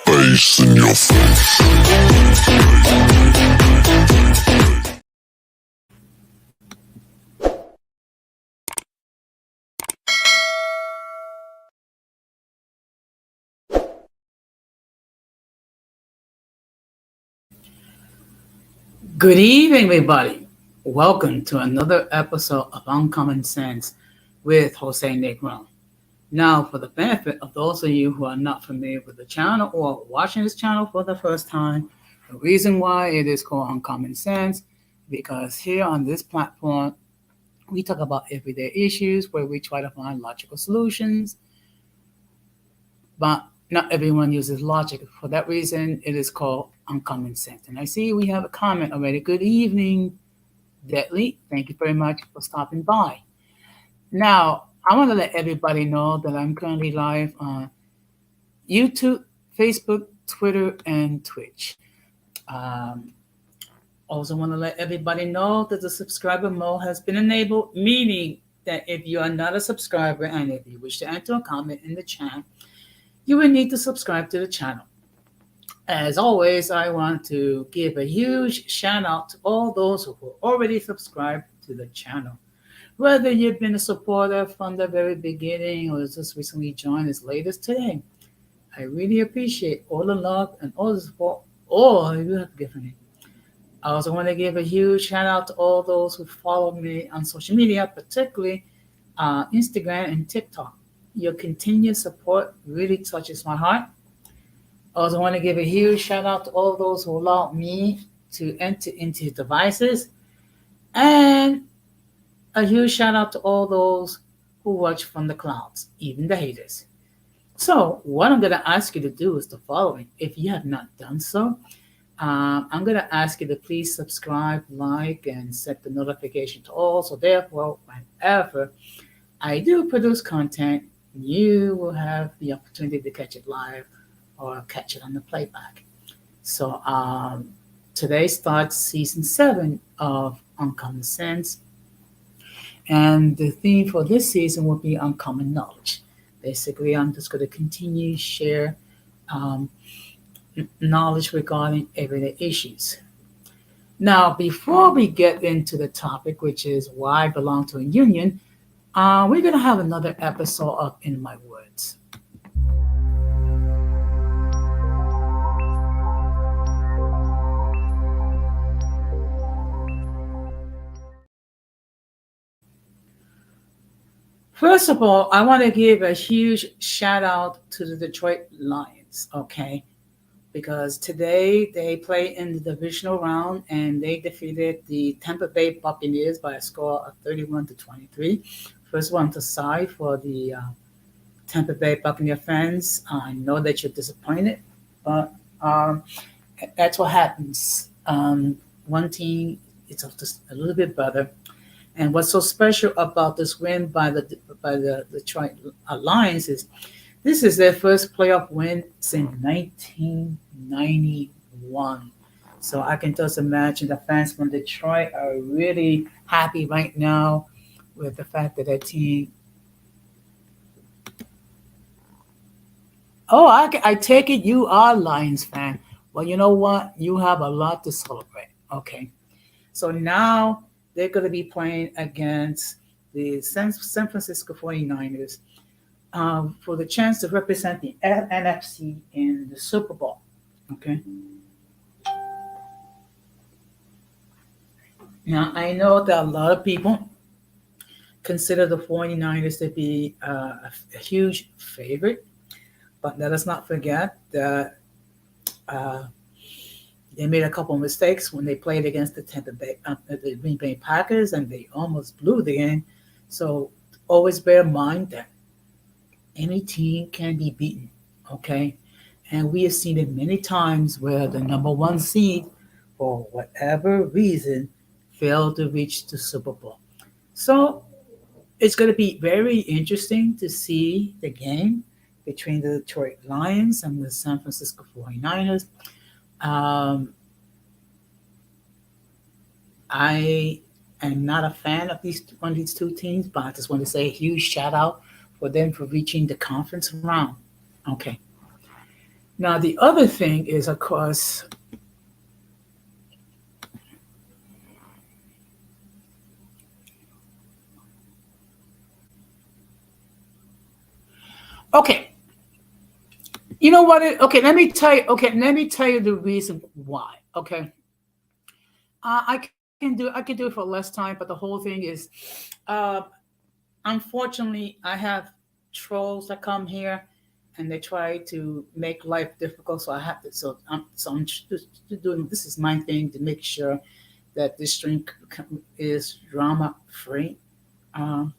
Bass in your face. Good evening, everybody. Welcome to another episode of Uncommon Sense with Jose Negron. Now, for the benefit of those of you who are not familiar with the channel or watching this channel for the first time, the reason why it is called Uncommon Sense because here on this platform, we talk about everyday issues where we try to find logical solutions, but not everyone uses logic. For that reason, it is called Uncommon Sense. And I see we have a comment already. Good evening, Deadly. Thank you very much for stopping by. Now, I want to let everybody know that I'm currently live on YouTube, Facebook, Twitter, and Twitch. Um, Also, want to let everybody know that the subscriber mode has been enabled, meaning that if you are not a subscriber and if you wish to enter a comment in the chat, you will need to subscribe to the channel. As always, I want to give a huge shout out to all those who are already subscribed to the channel. Whether you've been a supporter from the very beginning or just recently joined as late as today, I really appreciate all the love and all the support all you have given me. I also want to give a huge shout out to all those who follow me on social media, particularly Instagram and TikTok. Your continued support really touches my heart. I also want to give a huge shout out to all those who allowed me to enter into devices, and a huge shout out to all those who watch from the clouds, even the haters. So, what I'm going to ask you to do is the following. If you have not done so, I'm going to ask you to please subscribe, like, and set the notification to all. So, therefore, whenever I do produce content, you will have the opportunity to catch it live or catch it on the playback. So, today starts season 7 of Uncommon Sense. And the theme for this season will be uncommon knowledge. Basically, I'm just going to continue share um, knowledge regarding everyday issues. Now, before we get into the topic, which is why I belong to a union, we're going to have another episode of In My Words. First of all, I want to give a huge shout out to the Detroit Lions, okay? Because today they play in the divisional round and they defeated the Tampa Bay Buccaneers by a score of 31 to 23. First one to side for the Tampa Bay Buccaneer fans. I know that you're disappointed, but that's what happens. One team is just a little bit better. And what's so special about this win by the Detroit Lions is this is their first playoff win since 1991. So I can just imagine the fans from Detroit are really happy right now with the fact that their team. Oh, I take it you are a Lions fan. Well, you know what? You have a lot to celebrate. Okay. So now they're going to be playing against the San Francisco 49ers for the chance to represent the NFC in the Super Bowl. Okay. Now, I know that a lot of people consider the 49ers to be a huge favorite, but let us not forget that uh, they made a couple of mistakes when they played against the Green Bay Packers, and they almost blew the game. So always bear in mind that any team can be beaten, okay? And we have seen it many times where the number one seed, for whatever reason, failed to reach the Super Bowl. So it's going to be very interesting to see the game between the Detroit Lions and the San Francisco 49ers. Um, I am not a fan of these two teams, but I just want to say a huge shout out for them for reaching the conference round. Okay. Now, the other thing is, of course, okay, you know what? Okay, let me tell you. Okay, let me tell you the reason why. Okay, I can do it for less time, but the whole thing is, uh, unfortunately, I have trolls that come here, and they try to make life difficult. So I have to. So I'm just doing. This is my thing to make sure that this stream is drama free. Um,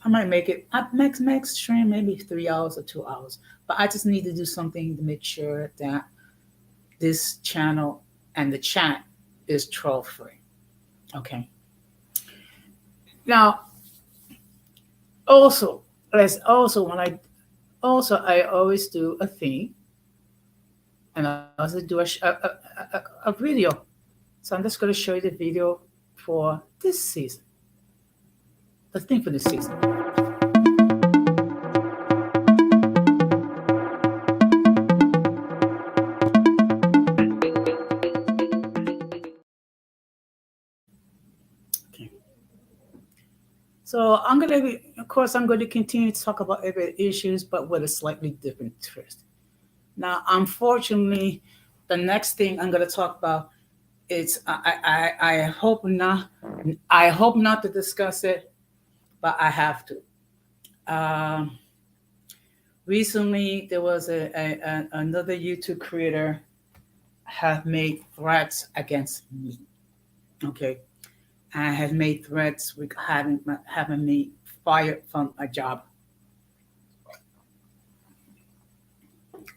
I might make it max stream maybe 3 hours or 2 hours, but I just need to do something to make sure that this channel and the chat is troll free. Okay. Now, also, as also when I always do a thing, and I also do a video. So I'm just going to show you the video for this season. The thing for this season. Okay. So I'm going to be, of course, I'm going to continue to talk about every issues, but with a slightly different twist. Now, unfortunately, the next thing I'm going to talk about is I hope not to discuss it, but I have to. Recently, there was another YouTube creator have made threats against me. Okay, I had made threats with having me fired from a job.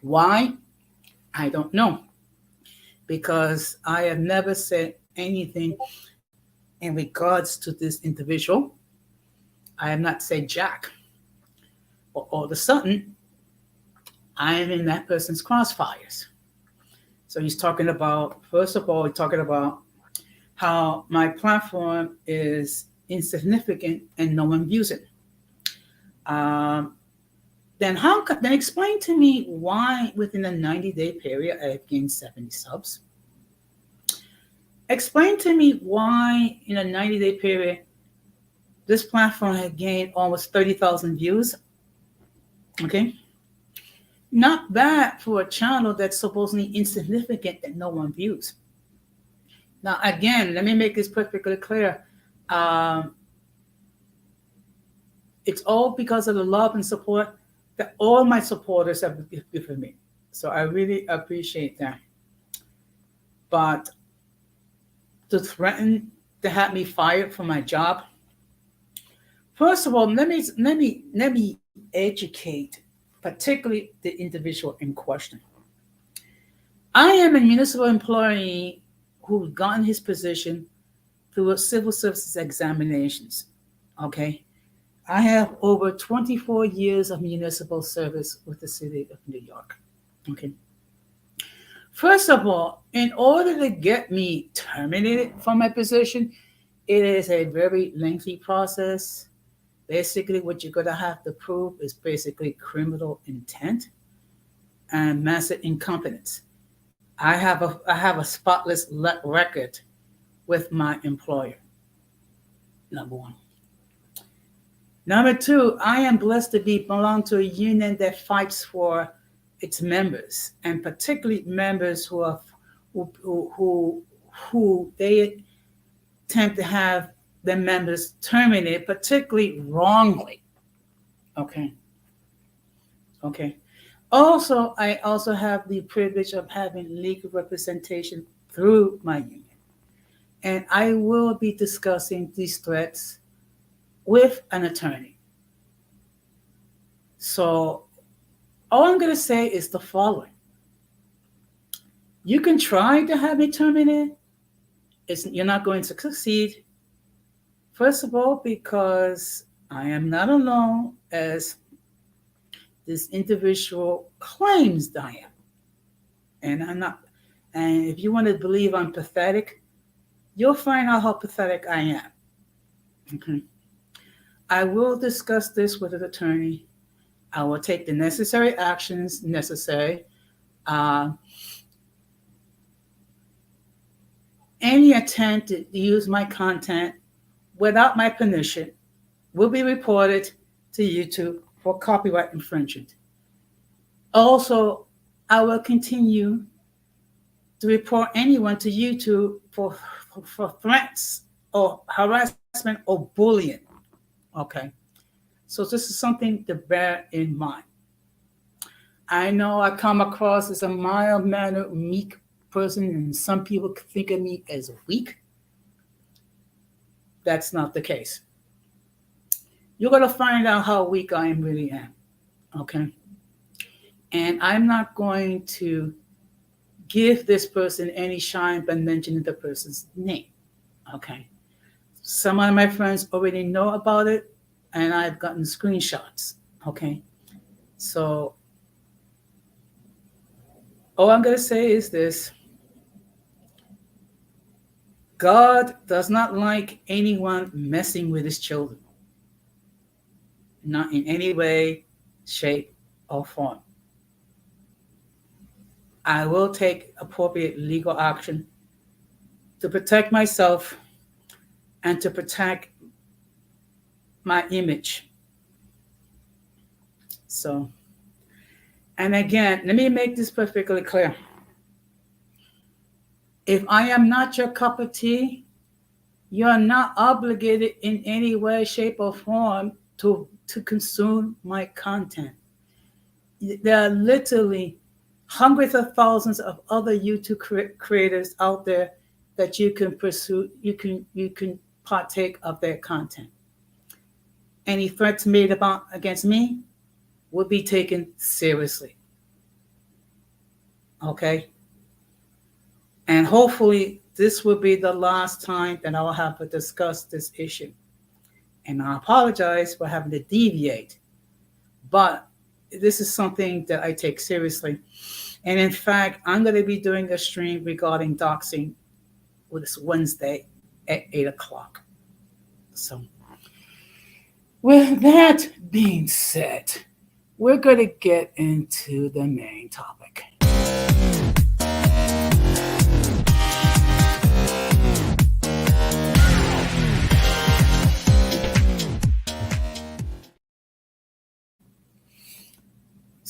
Why? I don't know, because I have never said anything in regards to this individual. I have not said Jack. But all of a sudden, I am in that person's crossfires. So he's talking about, first of all, he's talking about how my platform is insignificant and no one views it. Um, then explain to me why within a 90-day period I have gained 70 subs. Explain to me why in a 90-day period this platform had gained almost 30,000 views. Okay. Not bad for a channel that's supposedly insignificant that no one views. Now, again, let me make this perfectly clear. Um, it's all because of the love and support that all my supporters have given me. So I really appreciate that. But to threaten to have me fired from my job, first of all, let me educate, particularly the individual in question. I am a municipal employee who gotten his position through civil services examinations. Okay. I have over 24 years of municipal service with the city of New York. Okay. First of all, in order to get me terminated from my position, it is a very lengthy process. Basically, what you're going to have to prove is basically criminal intent and massive incompetence. I have a spotless record with my employer. Number one. Number two, I am blessed to belong to a union that fights for its members, and particularly members who they tend to have their members terminated, particularly wrongly. Okay. Okay. Also, I also have the privilege of having legal representation through my union. And I will be discussing these threats with an attorney. So, all I'm going to say is the following: you can try to have me terminated, you're not going to succeed. First of all, because I am not alone, as this individual claims that I am. And I'm not. And if you want to believe I'm pathetic, you'll find out how pathetic I am. Okay. I will discuss this with an attorney. I will take the necessary actions necessary Uh, any attempt to use my content without my permission will be reported to YouTube for copyright infringement. Also, I will continue to report anyone to YouTube for threats or harassment or bullying. Okay. So this is something to bear in mind. I know I come across as a mild mannered, meek person, and some people think of me as weak. That's not the case. You're going to find out how weak I really am. Okay. And I'm not going to give this person any shine by mentioning the person's name. Okay. Some of my friends already know about it, and I've gotten screenshots. Okay. So all I'm going to say is this: God does not like anyone messing with his children, not in any way, shape, or form. I will take appropriate legal action to protect myself and to protect my image. So, and again, let me make this perfectly clear. If I am not your cup of tea, you are not obligated in any way, shape, or form to consume my content. There are literally hundreds of thousands of other YouTube creators out there that you can pursue. You can partake of their content. Any threats made about against me will be taken seriously. Okay, and hopefully this will be the last time that I'll have to discuss this issue. And I apologize for having to deviate, but this is something that I take seriously. And in fact, I'm going to be doing a stream regarding doxing this Wednesday at 8 o'clock. So, with that being said, we're going to get into the main topic.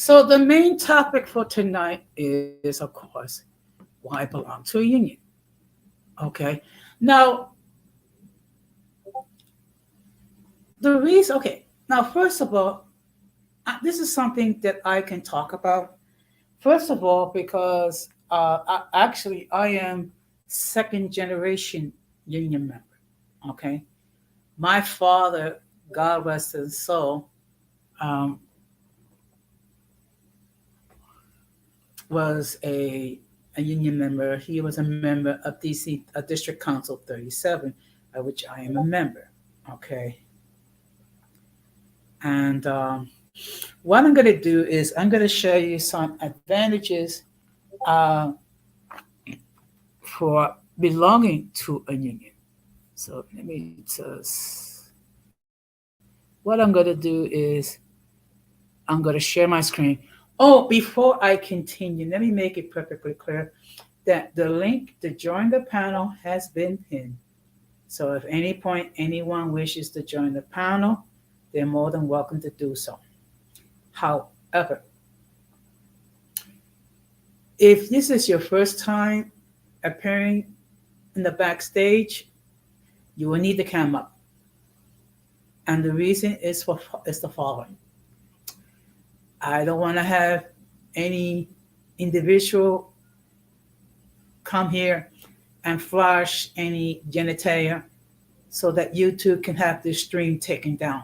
So, the main topic for tonight is, of course, why I belong to a union. Okay. Now, the reason, okay. Now, first of all, this is something that I can talk about. First of all, because I am second generation union member. Okay. My father, God rest his soul, um, was a union member. He was a member of DC District Council 37, which I am a member. Okay. And what I'm going to do is I'm going to show you some advantages uh, for belonging to a union. So let me just, what I'm going to do is I'm going to share my screen. Oh, before I continue, let me make it perfectly clear that the link to join the panel has been pinned. So if any point anyone wishes to join the panel, they're more than welcome to do so. However, if this is your first time appearing in the backstage, you will need the cam up. And the reason is the following. I don't want to have any individual come here and flash any genitalia so that YouTube can have this stream taken down.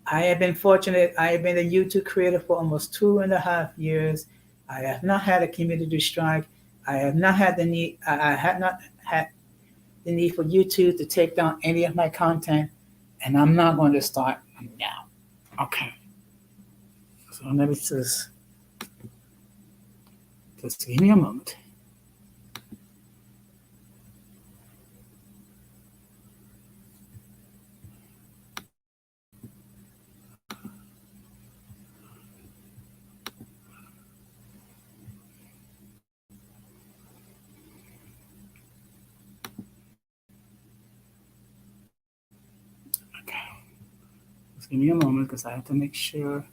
I have been fortunate. I have been a YouTube creator for almost 2.5 years. I have not had a community strike. I have not had the need. I have not had the need for YouTube to take down any of my content, and I'm not going to start now. Okay. So let me just give me a moment. Give me a moment because I have to make sure.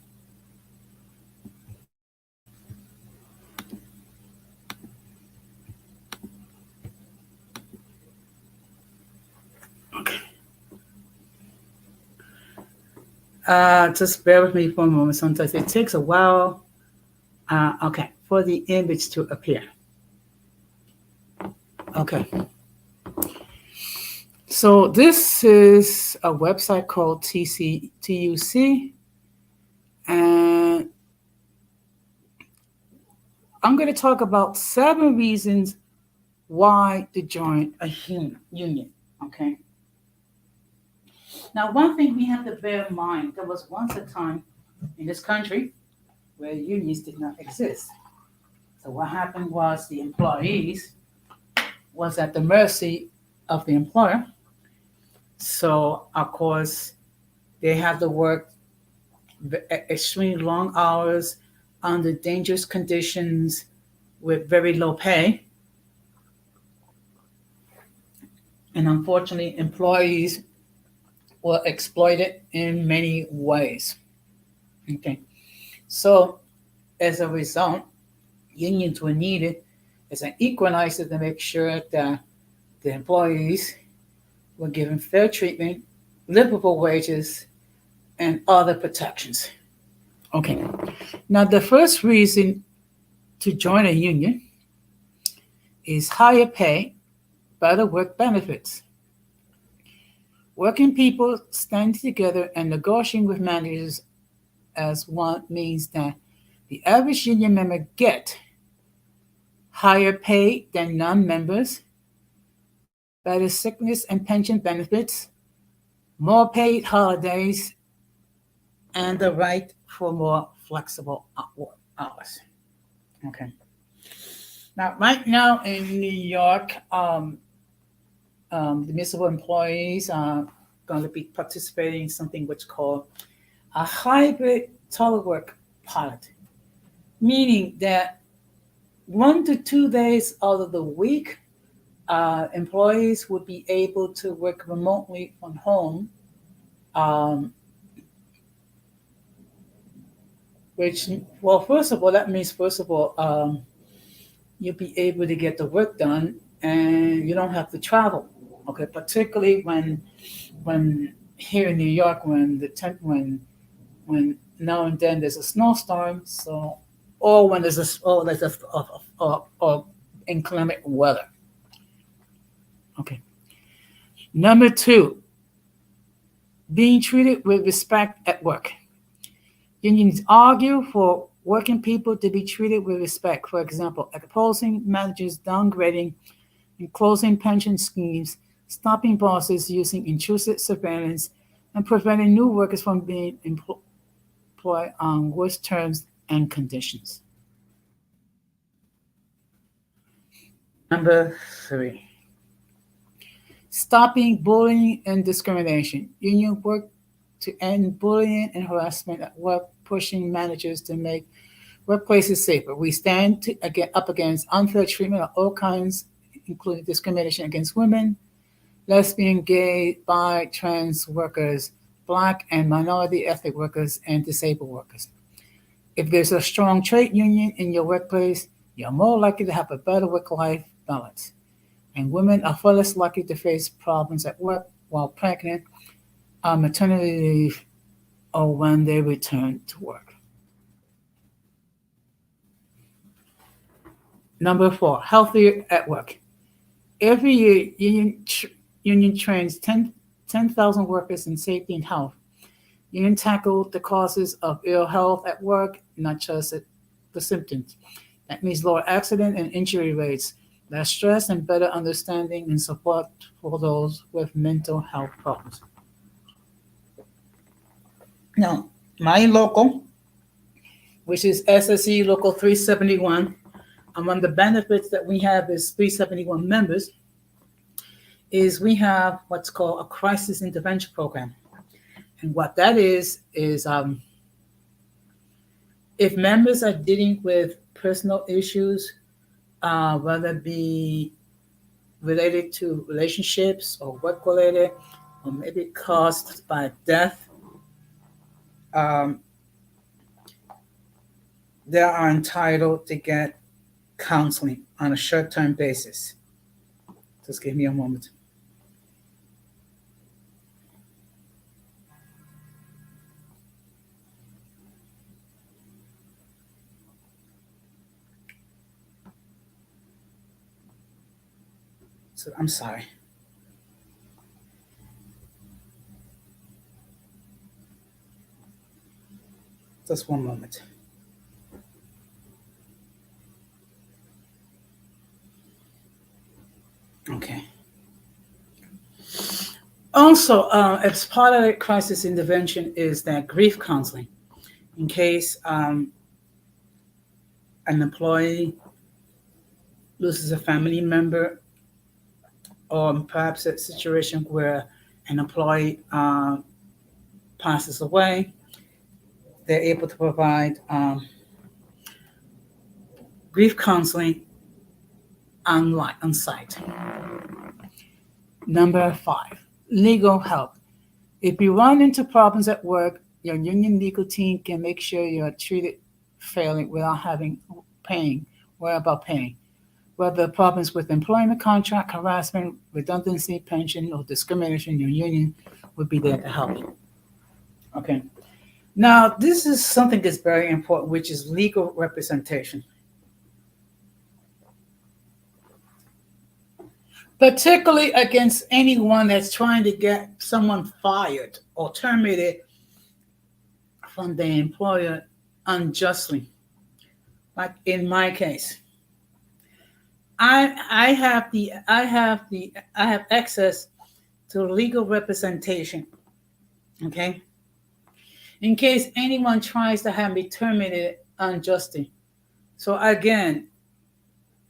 Okay. Just bear with me for a moment. Sometimes it takes a while. Okay, for the image to appear. Okay. So this is a website called TUC, and I'm going to talk about 7 reasons why to join a union. Okay. Now, one thing we have to bear in mind, there was once a time in this country where unions did not exist. So what happened was the employees was at the mercy of the employer. So of course they have to work extremely long hours under dangerous conditions with very low pay. And unfortunately, employees were exploited in many ways. Okay. So as a result, unions were needed as an equalizer to make sure that the employees were given fair treatment, livable wages, and other protections. Okay. Now, the first reason to join a union is higher pay, better work benefits. Working people standing together and negotiating with managers as one means that the average union member get higher pay than non-members, better sickness and pension benefits, more paid holidays, and the right for more flexible work hours. Okay. Now, right now in New York, the municipal employees are going to be participating in something which is called a hybrid telework pilot, meaning that 1 to 2 days out of the week, employees would be able to work remotely from home, um, which, well, first of all, that means, first of all, you'll be able to get the work done and you don't have to travel. Okay, particularly when here in New York, when now and then there's a snowstorm, so or when there's or inclement weather. Okay. Number two, being treated with respect at work. Unions argue for working people to be treated with respect. For example, opposing managers downgrading and closing pension schemes, stopping bosses using intrusive surveillance, and preventing new workers from being employed on worse terms and conditions. Number three, stopping bullying and discrimination. Union work to end bullying and harassment at work, pushing managers to make workplaces safer. We stand up against unfair treatment of all kinds, including discrimination against women, lesbian, gay, bi, trans workers, black and minority ethnic workers, and disabled workers. If there's a strong trade union in your workplace, you're more likely to have a better work life balance. And women are far less likely to face problems at work while pregnant, on maternity leave, or when they return to work. Number four, healthier at work. Every year, union trains 10,000 workers in safety and health. Union tackle the causes of ill health at work, not just the symptoms. That means lower accident and injury rates, less stress, and better understanding and support for those with mental health problems. Now, my local, which is SSE Local 371, among the benefits that we have as 371 members is we have what's called a crisis intervention program. And what that is if members are dealing with personal issues, whether it be related to relationships or work related, or maybe caused by death, um, they are entitled to get counseling on a short-term basis. Just give me a moment. So I'm sorry. Just one moment. Okay. Also, as part of the crisis intervention is that grief counseling. In case an employee loses a family member, or perhaps a situation where an employee passes away, they're able to provide grief counseling online, on site. Number 5, legal help. If you run into problems at work, your union legal team can make sure you are treated fairly without having paying, worry about paying. Whether problems with employment contract, harassment, redundancy, pension, or discrimination, your union would be there to help you. Okay. Now, this is something that's very important, which is legal representation. Particularly against anyone that's trying to get someone fired or terminated from their employer unjustly. Like in my case, I have access to legal representation. Okay, in case anyone tries to have me terminated unjustly. So again,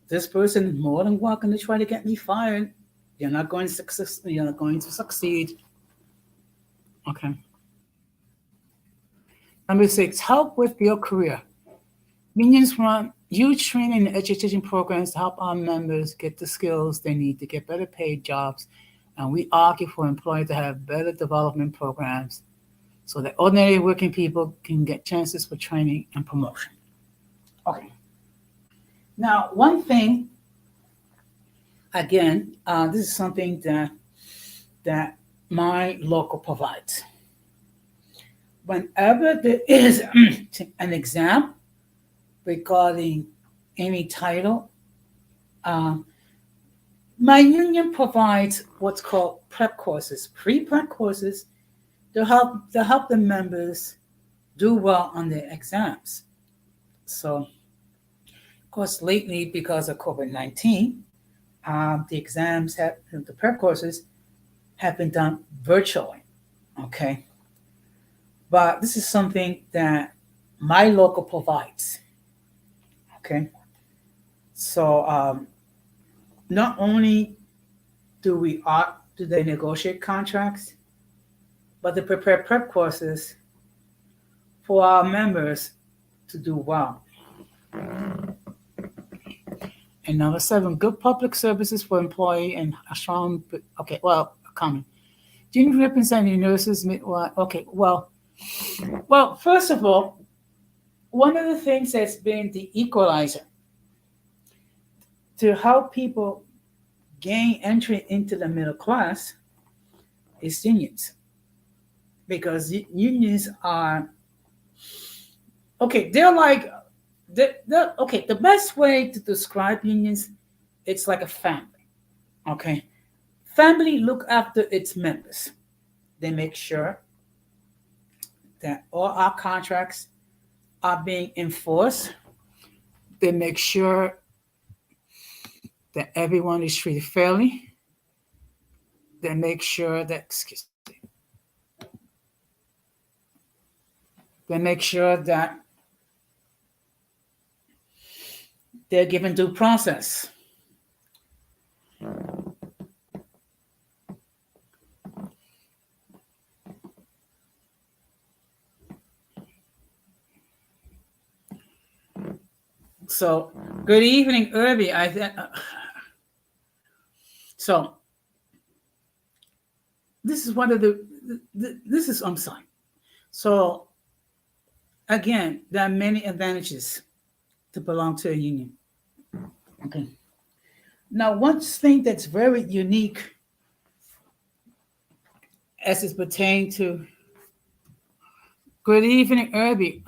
this person is more than welcome to try to get me fired. You're not going to success. You're not going to succeed. Okay. Number 6, help with your career. Unions run huge training and education programs to help our members get the skills they need to get better paid jobs, and we argue for employers to have better development programs so that ordinary working people can get chances for training and promotion. Okay. Now, one thing, again, this is something that my local provides. Whenever there is an exam regarding any title, um, my union provides what's called prep courses, pre-prep courses to help the members do well on their exams. So, of course, lately because of COVID-19, the exams the prep courses have been done virtually. Okay, but this is something that my local provides. Okay, so not only do they negotiate contracts, but they prepare prep courses for our members to do well. And number 7, good public services for employee and a strong, okay, well, comment. Junior representing nurses, okay, well, first of all, one of the things that's been the equalizer to help people gain entry into the middle class is unions. Because unions are, okay, they're like, okay, the best way to describe unions, it's like a family. Okay, family look after its members. They make sure that all our contracts are being enforced. They make sure that everyone is treated fairly. They make sure that, excuse me, they make sure that they're given due process. So, good evening, Irby. So, this is one of the. This is, I'm sorry. So, Again, there are many advantages to belong to a union. Okay. Now, one thing that's very unique as it pertains to good evening, Irby.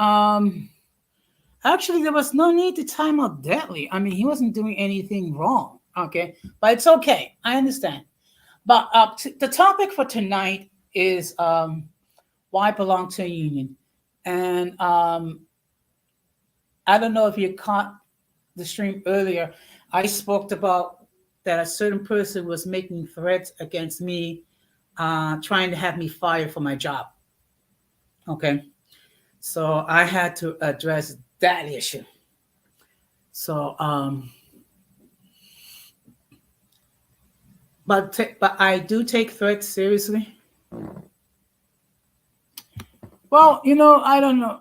Actually, there was no need to time out Deadly. I mean, he wasn't doing anything wrong. Okay, but it's okay. I understand. But the topic for tonight is why belong to a union, and I don't know if you caught the stream earlier. I spoke about that a certain person was making threats against me, trying to have me fired for my job. Okay, so I had to address that issue. So, but I do take threats seriously. Well, I don't know.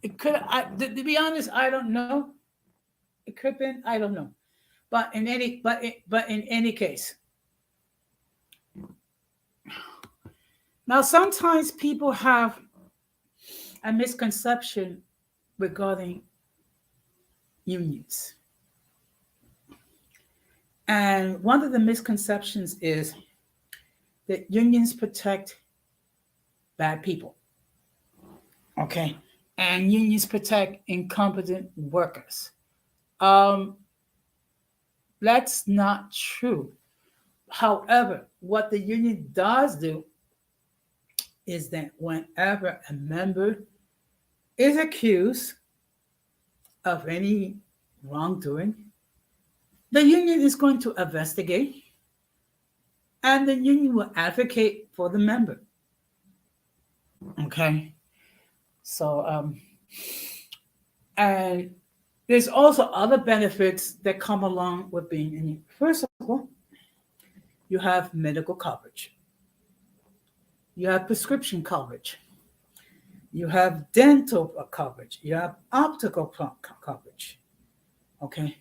It could. To be honest, I don't know. It could have been. I don't know. But in any case, now sometimes people have a misconception regarding unions, and one of the misconceptions is that unions protect bad people. Okay, and unions protect incompetent workers. Um, that's not true. However, what the union does do is that whenever a member is accused of any wrongdoing, the union is going to investigate and the union will advocate for the member. Okay. So, and there's also other benefits that come along with being in union. First of all, you have medical coverage, you have prescription coverage, you have dental coverage, you have optical coverage. Okay.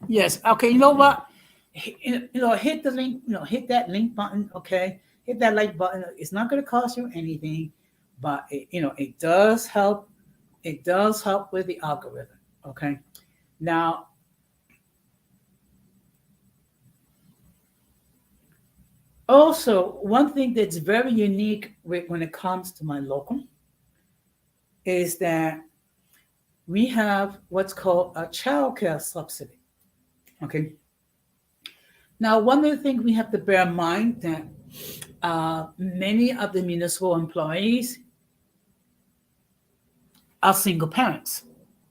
Yes. Okay. You know what? Hit the link. Hit that link button. Okay. Hit that like button. It's not going to cost you anything, but it does help. It does help with the algorithm. Okay. Now, also one thing that's very unique when it comes to my local is that we have what's called a child care subsidy. Okay. Now, one of the things we have to bear in mind that many of the municipal employees are single parents.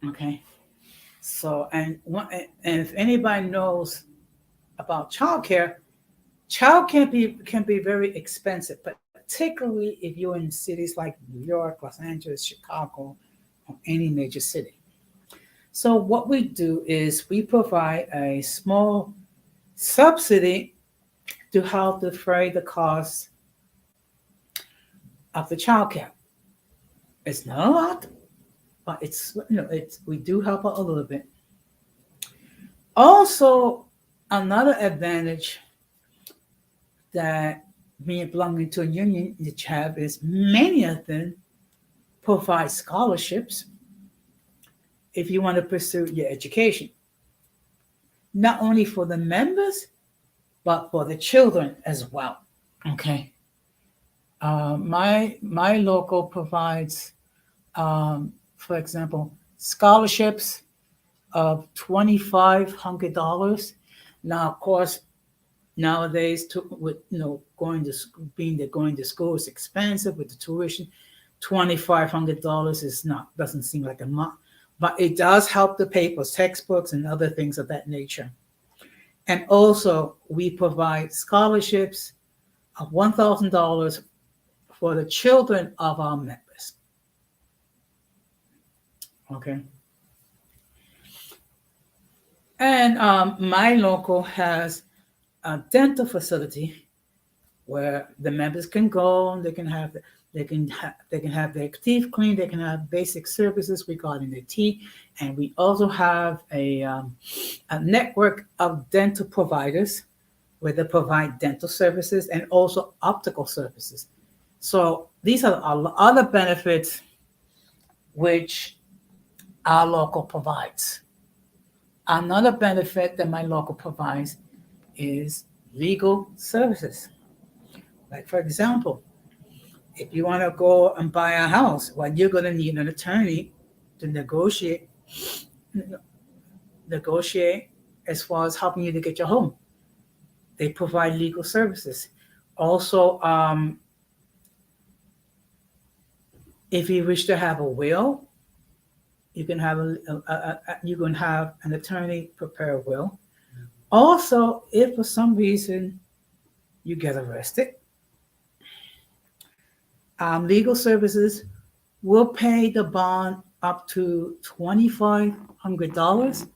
Okay, so and if anybody knows about childcare, childcare can be very expensive, particularly if you're in cities like New York, Los Angeles, Chicago, or any major city. So what we do is we provide a small subsidy to help defray the cost of the childcare. It's not a lot, but it's we do help out a little bit. Also, another advantage that being belonging to a union you have is many of them provide scholarships if you want to pursue your education, not only for the members but for the children as well. Okay. My local provides, for example, scholarships of $2,500. Now, of course, nowadays, with going to being that going to school is expensive with the tuition. $2,500 is not doesn't seem like a lot, but it does help to pay for textbooks and other things of that nature. And also, we provide scholarships of $1,000 for the children of our members. Okay. And my local has a dental facility where the members can go and they can have their teeth cleaned. They can have basic services regarding their teeth, and we also have a network of dental providers where they provide dental services and also optical services. So these are other benefits which our local provides. Another benefit that my local provides is legal services. Like, for example, if you want to go and buy a house, well, you're going to need an attorney to negotiate as far as helping you to get your home. They provide legal services. Also, if you wish to have a will, you can have you can have an attorney prepare a will. Also, if for some reason you get arrested, legal services will pay the bond up to $2,500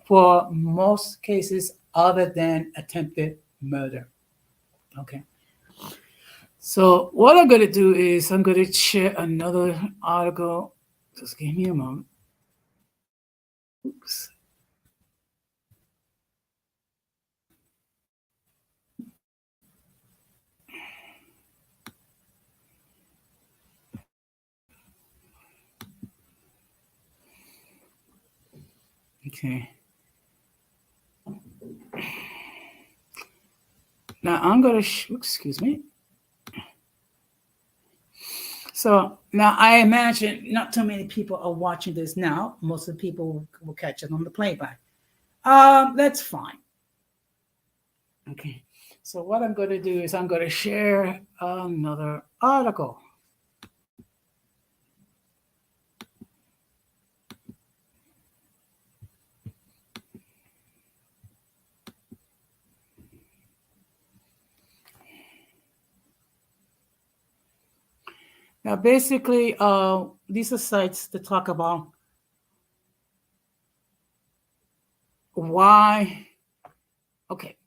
for most cases other than attempted murder. Okay. So what I'm going to do is I'm going to share another article. Just give me a moment. Oops. Okay. Now I'm going to, excuse me. So now I imagine not too many people are watching this now. Most of the people will catch it on the playback. That's fine. Okay. So what I'm going to do is I'm going to share another article. Now, basically, these are sites that talk about why. Okay.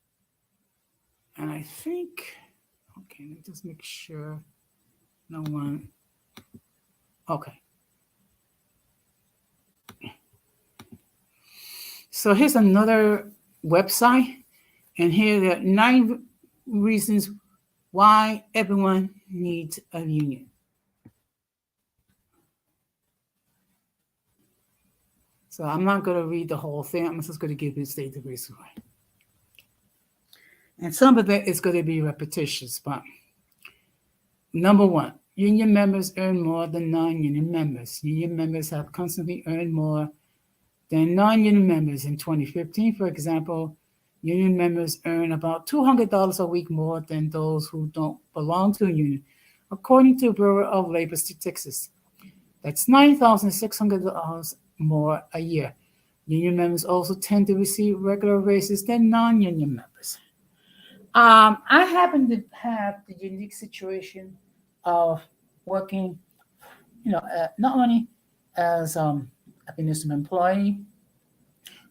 And I think, okay, let me just make sure no one. Okay. So here's another website. And here there are 9 reasons why everyone needs a union. So I'm not going to read the whole thing. I'm just going to give you the reason why. And some of it is going to be repetitious, but number 1, union members earn more than non-union members. Union members have constantly earned more than non-union members. In 2015, for example, union members earn about $200 a week more than those who don't belong to a union, according to Bureau of Labor Statistics. That's $9,600 more a year. Union members also tend to receive regular raises than non-union members. I happen to have the unique situation of working, not only as a municipal employee,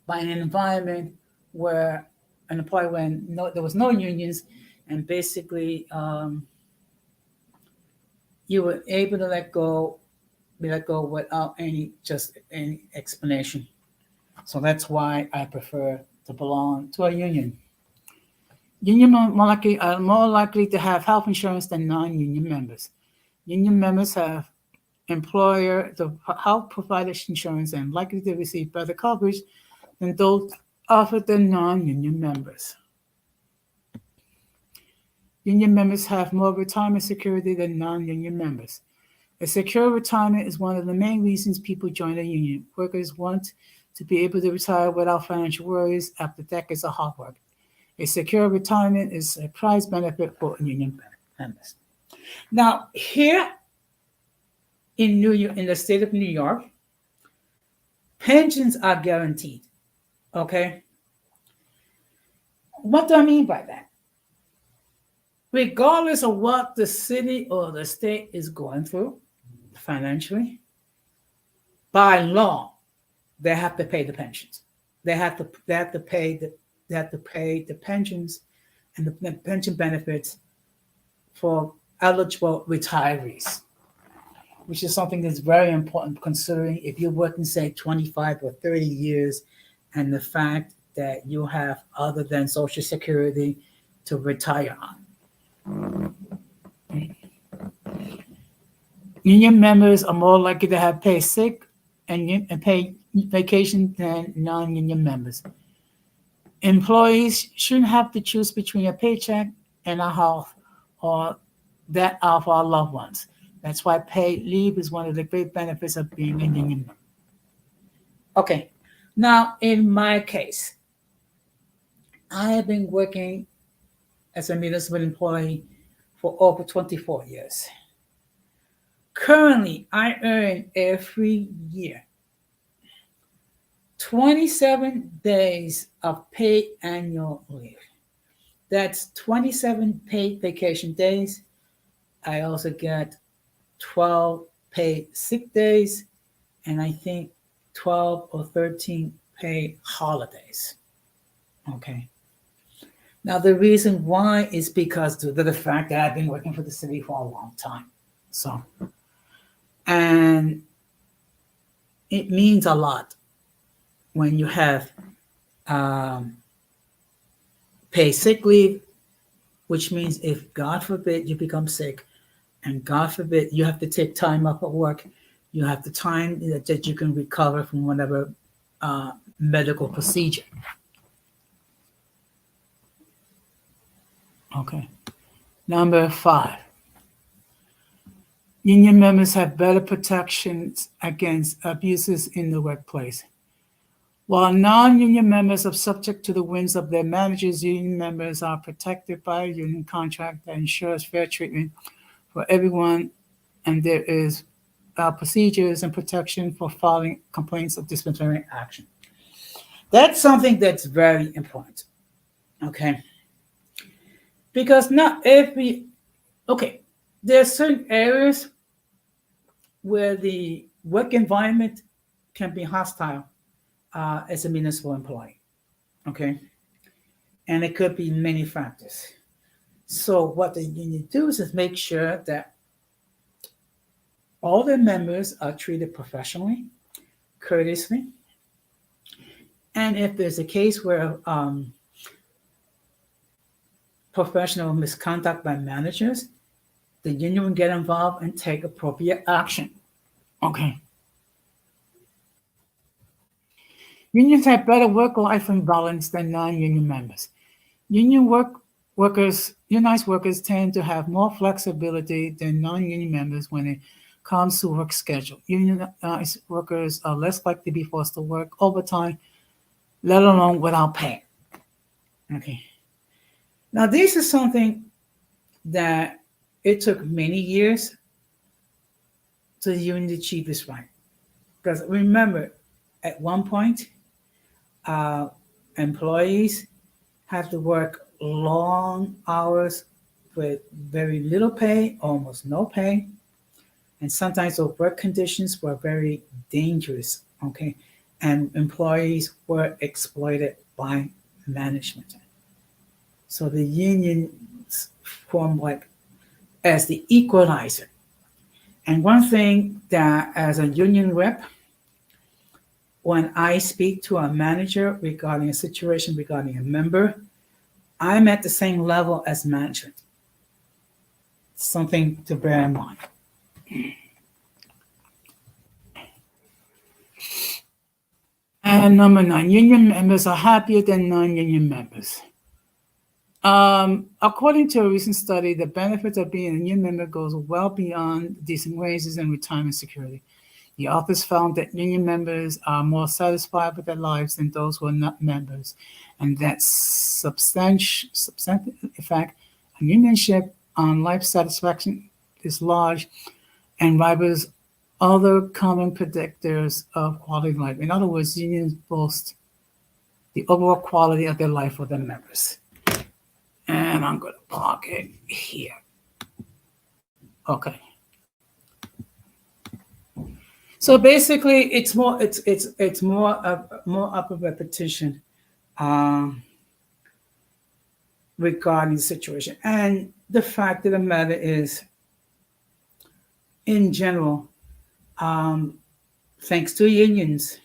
but in an environment where there was no unions, and basically you were able to be let go without any explanation. So that's why I prefer to belong to a union. Union members are more likely to have health insurance than non-union members. Union members have employer the health provider insurance and likely to receive better coverage than those offered to non-union members. Union members have more retirement security than non-union members. A secure retirement is one of the main reasons people join a union. Workers want to be able to retire without financial worries after decades of hard work. A secure retirement is a prize benefit for union members. Now, here in the state of New York, pensions are guaranteed. Okay? What do I mean by that? Regardless of what the city or the state is going through financially, by law, they have to pay the pensions. They have to pay the pensions and the pension benefits for eligible retirees, which is something that's very important considering if you're working, say, 25 or 30 years, and the fact that you have other than Social Security to retire on. Union members are more likely to have paid sick and paid vacation than non-union members. Employees shouldn't have to choose between a paycheck and a health or that of our loved ones. That's why paid leave is one of the great benefits of being a union member. Okay, now in my case, I have been working as a municipal employee for over 24 years. Currently, I earn every year 27 days of paid annual leave. That's 27 paid vacation days. I also get 12 paid sick days, and I think 12 or 13 paid holidays. Okay. Now, the reason why is because due to the fact that I've been working for the city for a long time. So, and it means a lot when you have paid sick leave, which means if God forbid you become sick and God forbid you have to take time off of work, you have the time that you can recover from whatever medical procedure. Okay. Number 5. Union members have better protections against abuses in the workplace. While non-union members are subject to the whims of their managers, union members are protected by a union contract that ensures fair treatment for everyone, and there is procedures and protection for filing complaints of disciplinary action. That's something that's very important, okay? Because not every, okay, there are certain areas where the work environment can be hostile as a municipal employee, okay? And it could be many factors. So what the union does is make sure that all their members are treated professionally, courteously, and if there's a case where professional misconduct by managers, the union will get involved and take appropriate action. Okay. Unions have better work-life balance than non-union members. Unionized workers tend to have more flexibility than non-union members when it comes to work schedule. Unionized workers are less likely to be forced to work overtime, let alone without pay. Okay. Now, this is something that it took many years to the union to achieve this right. Because remember, at one point, employees have to work long hours with very little pay, almost no pay. And sometimes the work conditions were very dangerous, okay? And employees were exploited by management. So the unions form like as the equalizer. And one thing that as a union rep, when I speak to a manager regarding a situation regarding a member, I'm at the same level as management. Something to bear in mind. And number 9, union members are happier than non-union members. According to a recent study, the benefits of being a union member goes well beyond decent wages and retirement security. The authors found that union members are more satisfied with their lives than those who are not members, and that substantial effect on unionship on life satisfaction is large and rivals other common predictors of quality of life. In other words, unions boast the overall quality of their life for their members. And I'm going to park it here. Okay. So basically, it's more up a repetition regarding the situation. And the fact of the matter is, in general, thanks to unions,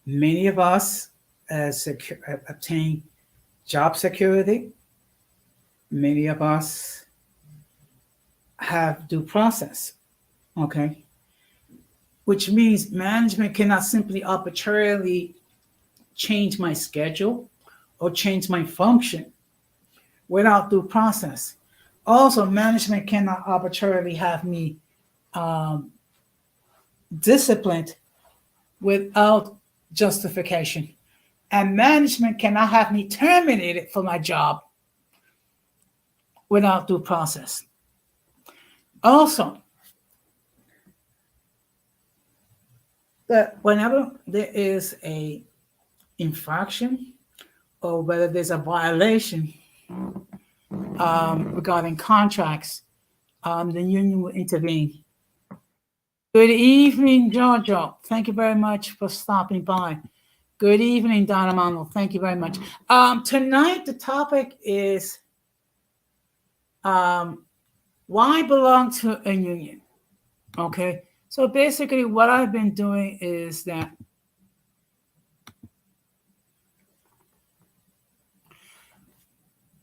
Many of us obtain job security. Many of us have due process. Okay, which means management cannot simply arbitrarily change my schedule or change my function without due process. Also, management cannot arbitrarily have me um, disciplined without justification. And management cannot have me terminated for my job without due process. Also, that whenever there is a infraction or whether there's a violation regarding contracts, the union will intervene. Good evening, Giorgio. Thank you very much for stopping by. Good evening, Donna Manuel. Thank you very much. Tonight, the topic is why belong to a union? Okay, so basically what I've been doing is that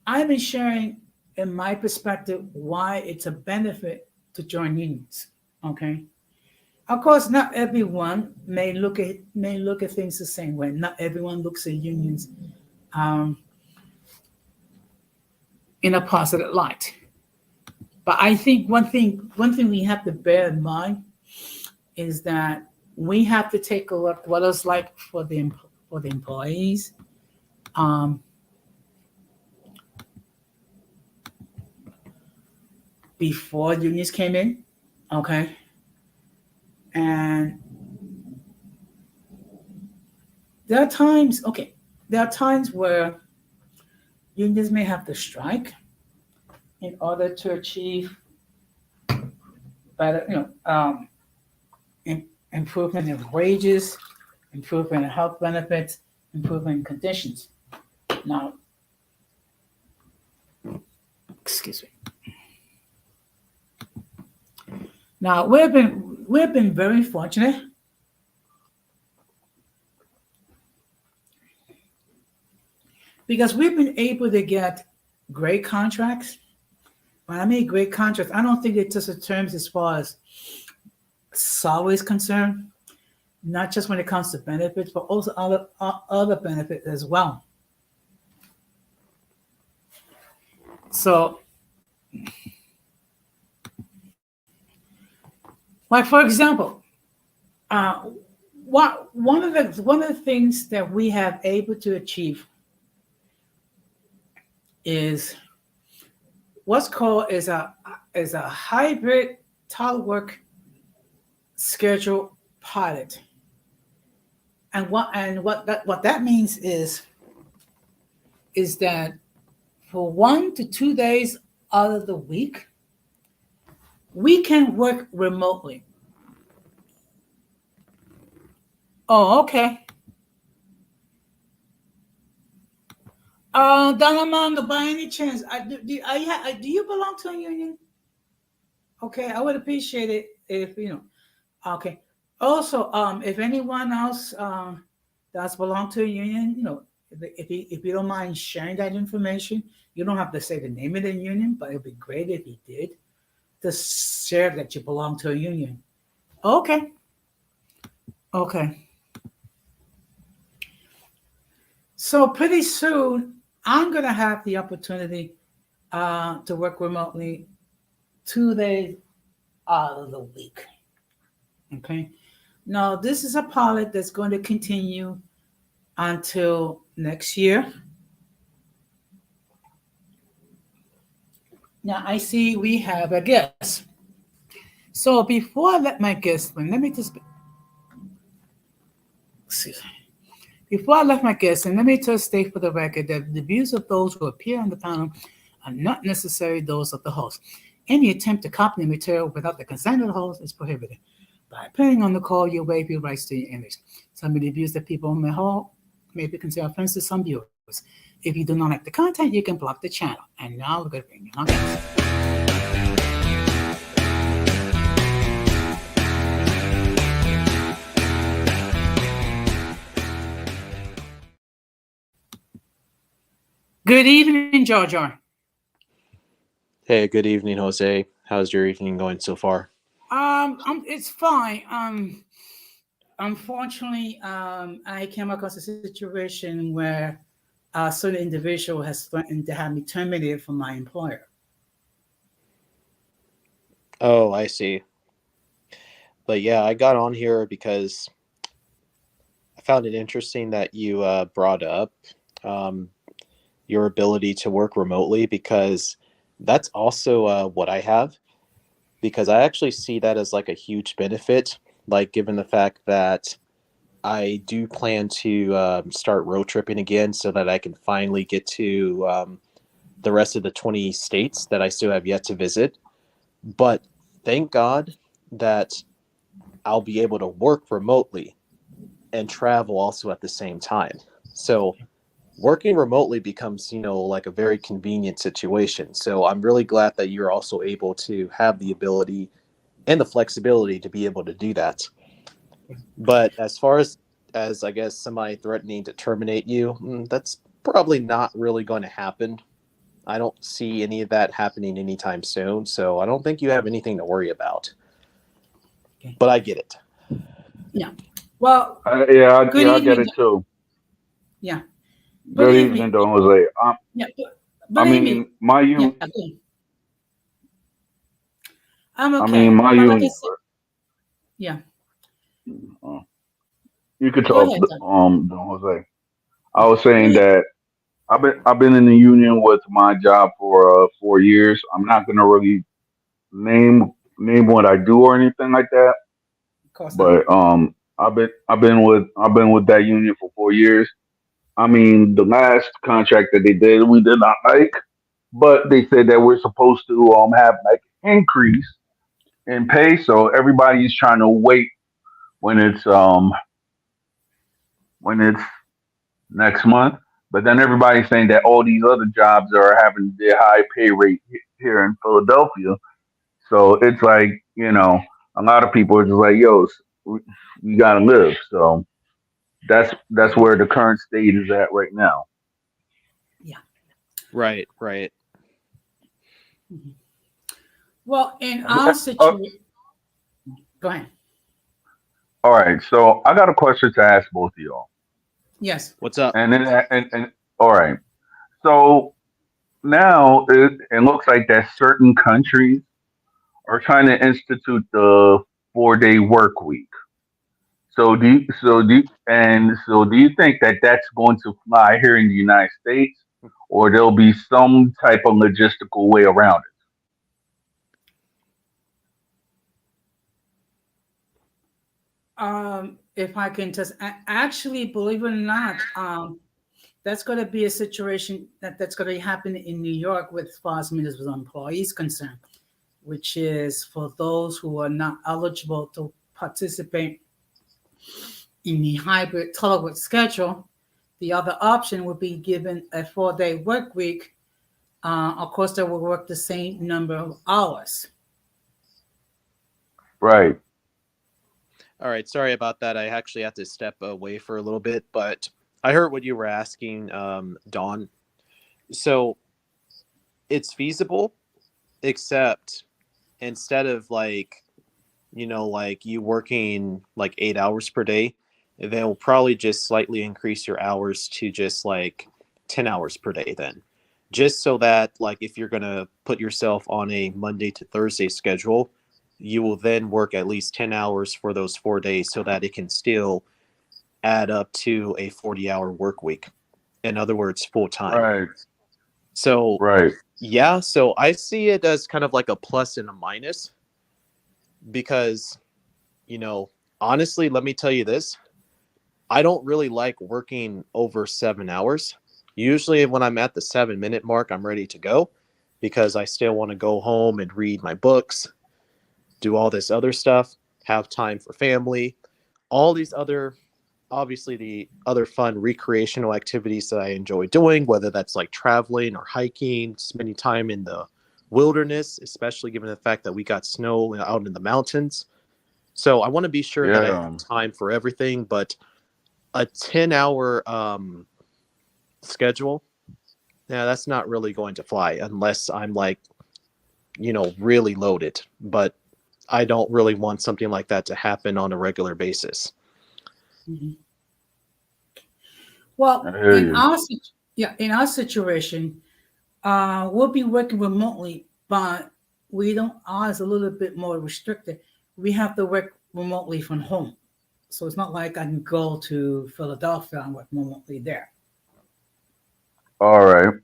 I've been sharing in my perspective why it's a benefit to join unions. Okay, of course, not everyone may look at things the same way. Not everyone looks at unions in a positive light. But I think one thing we have to bear in mind is that we have to take a look what it's like for the employees. Before unions came in, okay, and there are times where unions may have to strike in order to achieve better, improvement in wages, improvement in health benefits, improvement in conditions. Now, excuse me. Now we've been very fortunate because we've been able to get great contracts. When I mean great contracts, I don't think it's just in terms as far as salary is concerned, not just when it comes to benefits, but also other benefits as well. So, like for example, one of the things that we have able to achieve is what's called is a hybrid telework schedule pilot, and what that means is that for 1 to 2 days out of the week, we can work remotely. Oh, okay. Donamanda, by any chance, do you belong to a union? Okay, I would appreciate it if Okay. Also, if anyone else does belong to a union, if you don't mind sharing that information, you don't have to say the name of the union, but it'd be great if you did. To share that you belong to a union. Okay. So pretty soon, I'm going to have the opportunity to work remotely 2 days out of the week. Okay. Now, this is a pilot that's going to continue until next year. Now, I see we have a guest. So before I let my guest in, let me just state for the record that the views of those who appear on the panel are not necessarily those of the host. Any attempt to copy the material without the consent of the host is prohibited. By appearing on the call, you waive your rights to your image. Some of the views that people may hold may be considered offensive to some viewers. If you do not like the content, you can block the channel. And now we're going to bring you on. Good evening, Georgia. Hey, good evening, Jose. How's your evening going so far? It's fine. Unfortunately, I came across a situation where a certain individual has threatened to have me terminated from my employer. Oh, I see. But yeah, I got on here because I found it interesting that you brought up um, your ability to work remotely because that's also what I have. Because I actually see that as like a huge benefit, like given the fact that I do plan to start road tripping again so that I can finally get to the rest of the 20 states that I still have yet to visit. But thank God that I'll be able to work remotely and travel also at the same time. So working remotely becomes, like a very convenient situation. So I'm really glad that you're also able to have the ability and the flexibility to be able to do that. But as far as I guess somebody threatening to terminate you, that's probably not really going to happen. I don't see any of that happening anytime soon, so I don't think you have anything to worry about. Okay. But I get it. Yeah. Well, good Yeah, I get evening. it too. Yeah. Good Good evening, evening. Don Jose. Yeah. I Believe me. mean, my Yeah. you, I'm I mean, okay. my But like I union. said, yeah. Uh, you could Go talk, ahead, Doc. Don Jose. I was saying Believe. that I've been in the union with my job for 4 years. I'm not gonna really name what I do or anything like that, Of course not. but I've been with that union for 4 years. I mean, the last contract that they did, we did not like, but they said that we're supposed to have like increase in pay, so everybody's trying to wait when it's next month. But then everybody's saying that all these other jobs are having their high pay rate here in Philadelphia. So it's like, a lot of people are just like, yo, we gotta live. So that's where the current state is at right now. Yeah. Right, right. Mhm. Well, in Uh, our uh, situation, go ahead. all right, so I got a question to ask both of y'all. Yes. What's up? And all right, so now it looks like that certain countries are trying to institute the 4 day work week. So do you think that that's going to fly here in the United States, or there'll be some type of logistical way around If I can just actually, believe it or not, that's going to be a situation that's going to happen in New York with as far as municipal employees concerned, which is for those who are not eligible to participate in the hybrid telework schedule. The other option would be given a 4 day work week. Of course, they will work the same number of hours. it? Right. All right, sorry about that. I actually had to step away for a little bit, but I heard what you were asking, Dawn. So it's feasible, except instead of like, like you working like 8 hours per day, they'll probably just slightly increase your hours to just like 10 hours per day then. Just so that, like, if you're going to put yourself on a Monday to Thursday schedule, you will then work at least 10 hours for those 4 days so that it can still add up to a 40-hour work week. In other words, full time. Right. So, Right. yeah, so I see it as kind of like a plus and a minus because, you know, honestly, let me tell you this. I don't really like working over 7 hours. Usually, when I'm at the 7 minute mark, I'm ready to go because I still want to go home and read my books, do all this other stuff, have time for family, all these other, obviously, the other fun recreational activities that I enjoy doing, whether that's like traveling or hiking, spending time in the wilderness, especially given the fact that we got snow out in the mountains. So I want to be sure that I have Yeah. time for everything, but a 10-hour schedule Now that's not really going to fly unless I'm like, really loaded. But I don't really want something like that to happen on a regular basis. Mhm. I Well, hear you. yeah, in our situation, we'll be working remotely, but we don't. Ours a little bit more restricted. We have to work remotely from home, so it's not like I can go to Philadelphia and work remotely there. All right.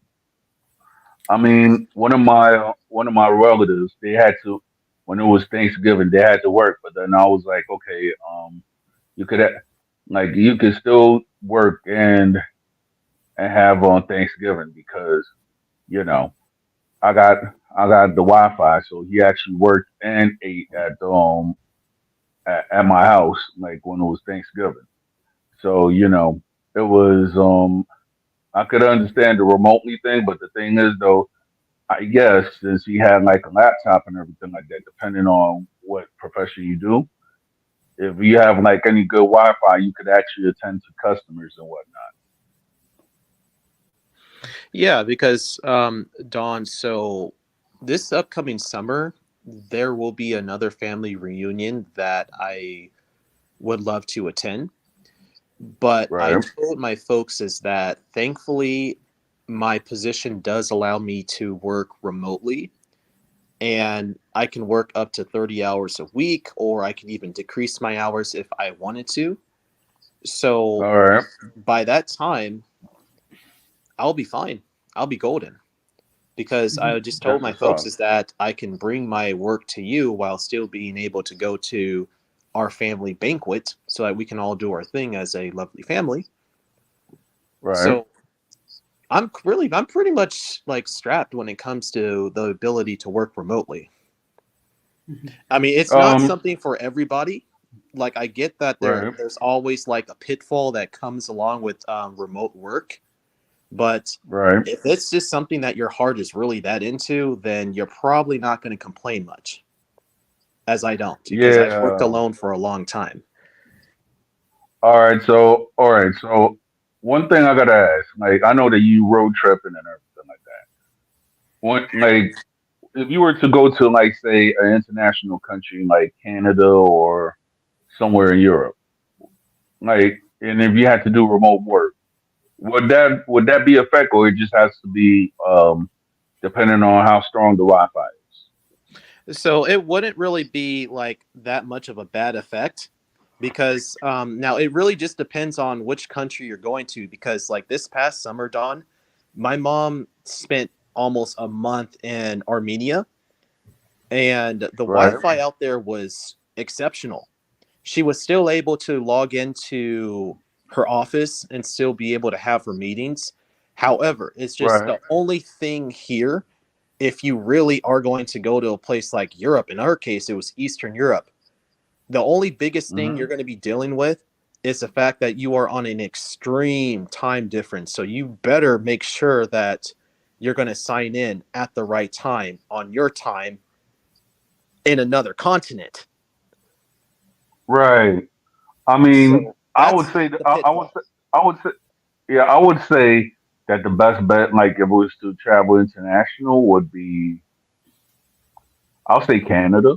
I mean, one of my relatives, they had to when it was Thanksgiving, they had to work, but then I was like, okay, you could you could still work and have on Thanksgiving because you know I got I got the Wi-Fi, so he actually worked and ate at my house like when it was Thanksgiving. So it was I could understand the remotely thing, but the thing is though, I guess since he had like a laptop and everything like that, depending on what profession you do, if you have like any good Wi-Fi, you could actually attend to customers and whatnot. Yeah, because Dawn, so this upcoming summer there will be another family reunion that I would love to attend. But I Right, told my folks is that thankfully my position does allow me to work remotely, and I can work up to 30 hours a week, or I can even decrease my hours if I wanted to. So all right, by that time, I'll be fine. I'll be golden because I Mhm. just told that's my what's folks up. is that I can bring my work to you while still being able to go to our family banquet so that we can all do our thing as a lovely family. Right, So I'm pretty much like strapped when it comes to the ability to work remotely. Mhm. I mean, it's not um, something for everybody. Like I get that right, there's always like a pitfall that comes along with remote work, but right, if it's just something that your heart is really that into, then you're probably not going to complain much. As I don't, because I've worked yeah. alone for a long time. All right, so one thing I gotta ask, like I know that you road tripping and everything like that. Like if you were to go to like say an international country like Canada or somewhere in Europe, like and if you had to do remote work, would that be effect or it just has to be depending on how strong the Wi-Fi is? So it wouldn't really be like that much of a bad effect because now it really just depends on which country you're going to. Because like this past summer, Dawn, my mom spent almost a month in Armenia, and the Right, Wi-Fi out there was exceptional. She was still able to log into her office and still be able to have her meetings. However, it's just right, the only thing here, if you really are going to go to a place like Europe, in our case, it was Eastern Europe, the only biggest thing you're hmm going to be dealing with is the fact that you are on an extreme time difference. So you better make sure that you're going to sign in at the right time on your time in another continent. right. I mean, So I would that's say that the pitfall. I would say yeah, I would say that the best bet, like if it was to travel international, would be I'll say Canada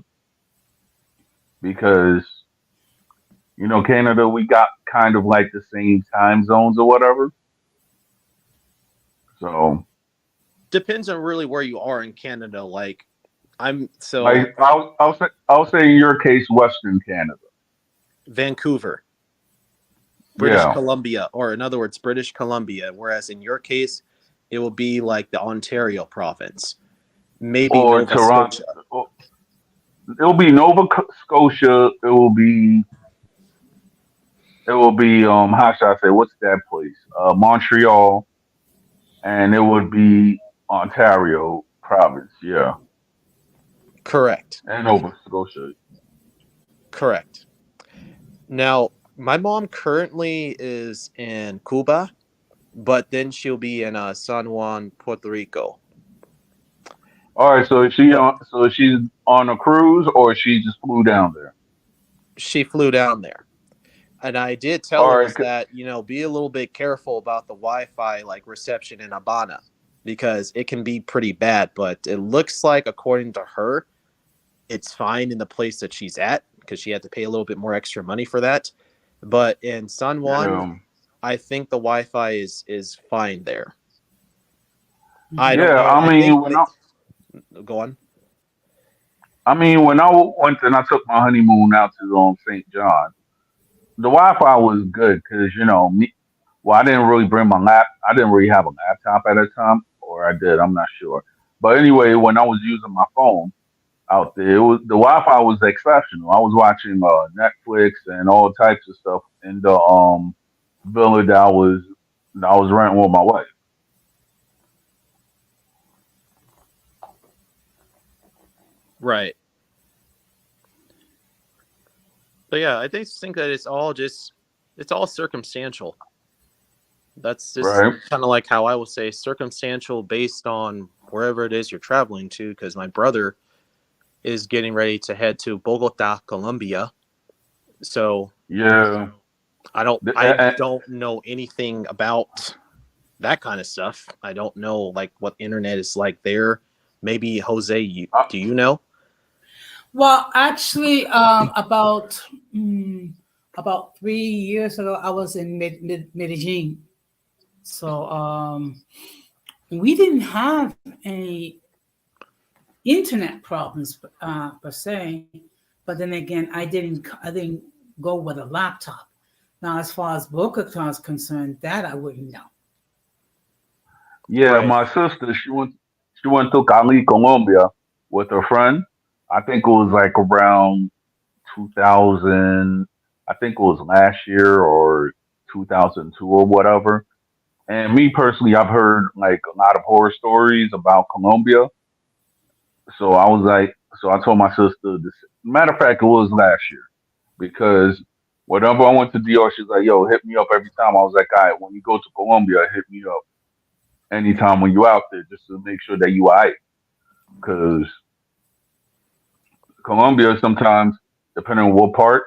because Canada we got kind of like the same time zones or whatever. So Depends on really where you are in Canada. Like I'm so like I'll say in your case Western Canada. Vancouver, British Yeah. Columbia, or in other words, British Columbia, whereas in your case, it will be like the Ontario province, maybe Or Nova Toronto. Scotia. It'll be Nova Scotia. It will be how should I say what's that place? Montreal, and it would be Ontario province. Yeah, Correct. and Nova Scotia. Correct. Now, my mom currently is in Cuba, but then she'll be in San Juan, Puerto Rico. All right, so is she But on? So she's on a cruise, or she just flew down there? she flew down there. And I did tell All her right, is that, be a little bit careful about the Wi-Fi like reception in Habana. because it can be pretty bad. But it looks like, according to her, it's fine in the place that she's at because she had to pay a little bit more extra money for that. But in San Juan, Yeah, I think the Wi-Fi is fine there. I Mhm. don't yeah. know. I think go on. I mean, when went and I took my honeymoon out to St. John, the Wi-Fi was good because me. Well, I didn't really bring my lap. I didn't really have a laptop at the time, or I did. I'm not sure. But anyway, when I was using my phone out there, the Wi-Fi was exceptional. I was watching Netflix and all types of stuff in the villa that I was renting with my wife. Right. But yeah, I think that it's all circumstantial. That's just Right? kind of like how I would say circumstantial based on wherever it is you're traveling to. Because my brother is getting ready to head to Bogota, Colombia. So Yeah. I don't know anything about that kind of stuff. I don't know like what internet is like there. Maybe Jose, Uh, do you know? Well, actually, about 3 years ago, I was in Medellin. So we didn't have any internet problems per se, but then again, I didn't go with a laptop. Now, as far as Bogota is concerned, that I wouldn't know. yeah, Right. my sister, she went to Cali, Colombia with her friend. I think it was like around 2000. I think it was last year or 2002 or whatever. And me personally, I've heard like a lot of horror stories about Colombia. So I was like, so I told my sister this. Matter of fact, it was last year because whenever I went to DR, she's like, "Yo, hit me up every time." I was like, "All right, when you go to Colombia, hit me up anytime when you out there, just to make sure that you alright." Because Colombia sometimes, depending on what part,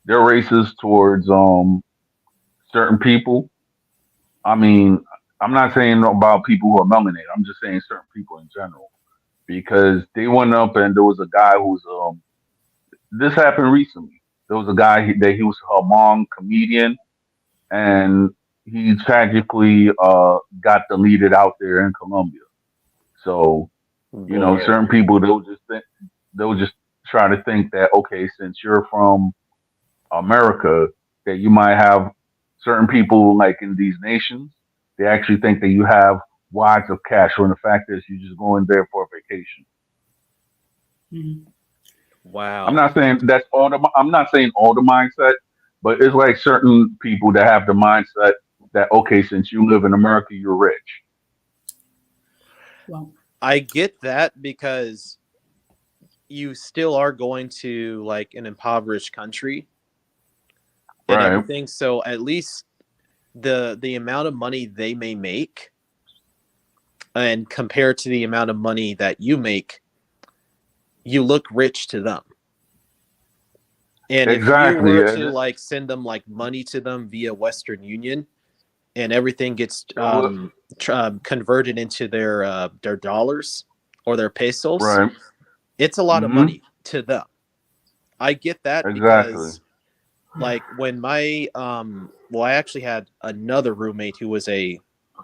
they're racist towards certain people. I mean, I'm not saying about people who are melanated. I'm just saying certain people in general because they went up and there was a guy who's this happened recently. There was a guy that he was a Hmong comedian, and he tragically got deleted out there in Colombia. So Whoa. certain people they'll just try to think that okay, since you're from America, that you might have certain people like in these nations. They actually think that you have wads of cash, when the fact is you just going there for a vacation. Mhm. I'm Wow. not saying that's all the. I'm not saying all the mindset, but it's like certain people that have the mindset that okay, since you live in America, you're rich. Well, I get that because you still are going to like an impoverished country and Right. everything. So at least the amount of money they may make and compared to the amount of money that you make, you look rich to them. And if you Exactly. were And to like send them like money to them via Western Union and everything gets it was converted into their dollars or their pesos, right. it's a lot of Hmm. money to them. I get that Exactly. because like when my well, I actually had another roommate who was a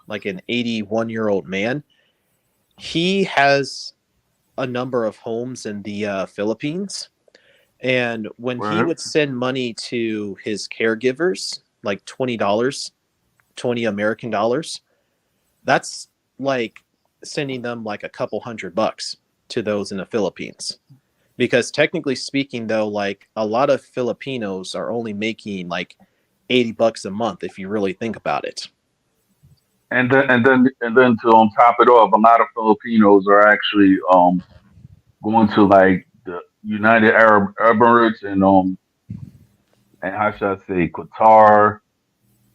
like an 81-year-old man. He has a number of homes in the Philippines, and when he Right. would send money to his caregivers, like $20, 20 American dollars, that's like sending them like a couple $100 to those in the Philippines. Because technically speaking, though, like a lot of Filipinos are only making like $80 a month if you really think about it. And then to on top of it all, a lot of Filipinos are actually going to like the United Arab Emirates and how should I say Qatar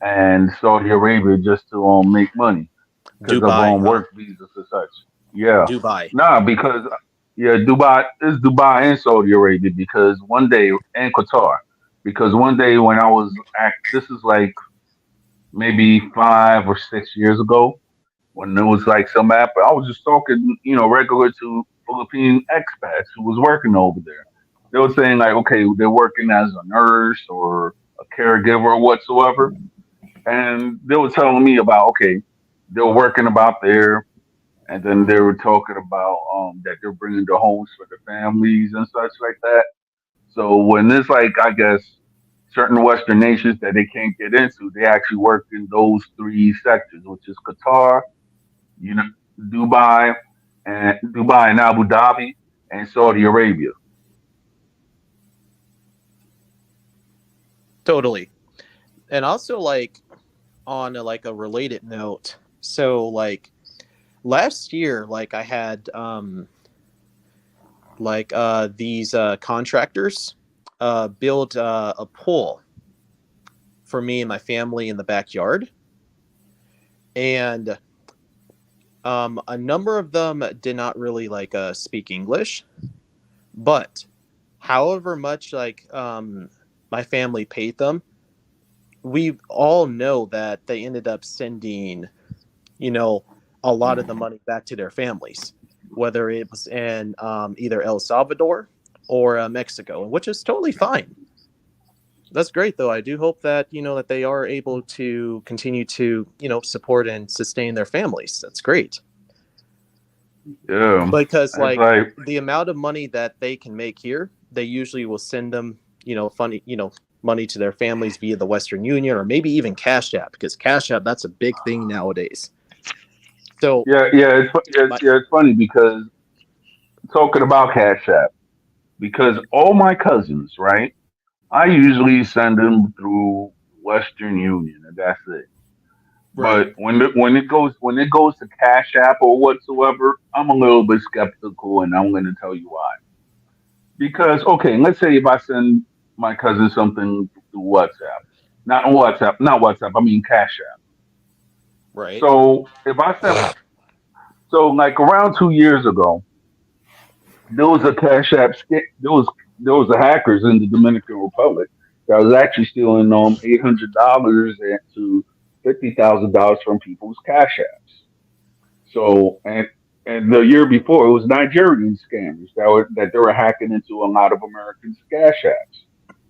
and Saudi Arabia just to make money because of Dubai, huh? work visas and such. Yeah, Dubai. nah, because yeah, Dubai is Dubai and Saudi Arabia because one day and Qatar because one day when this is like maybe 5 or 6 years ago. when there was like some app. I was just talking, regular to Philippine expats who was working over there. They were saying like, okay, they're working as a nurse or a caregiver or whatsoever, and they were telling me about okay, they were working about there, and then they were talking about that they're bringing the homes for the families and such like that. So when there's like I guess certain Western nations that they can't get into, they actually work in those three sectors, which is Qatar, you know, Dubai, and Dubai and Abu Dhabi and Saudi Arabia. Totally. And also, like, on like a related note, so like last year, like I had these contractors build a pool for me and my family in the backyard, and a number of them did not really like speak English, but however much like my family paid them, we all know that they ended up sending, you know, a lot of the money back to their families, whether it was in either El Salvador or Mexico, which is totally fine. That's great, though. I do hope that that they are able to continue to support and sustain their families. That's great Yeah, because it's like like the amount of money that they can make here, they usually will send them funny money to their families via the Western Union or maybe even Cash App, because Cash App, that's a big thing nowadays. So my yeah, it's funny because talking about Cash App because all my cousins, right? I usually send them through Western Union, and that's it. right, But when it goes to Cash App or whatsoever, I'm a little bit skeptical, and I'm going to tell you why. Because okay, let's say if I send my cousin something through WhatsApp, not WhatsApp, I mean Cash App. right, So if I sent, so like around 2 years ago, there was a Cash App there was a hackers in the Dominican Republic that was actually stealing $800 to $50,000 from people's Cash Apps. So and the year before it was Nigerian scammers that they were hacking into a lot of Americans' Cash Apps.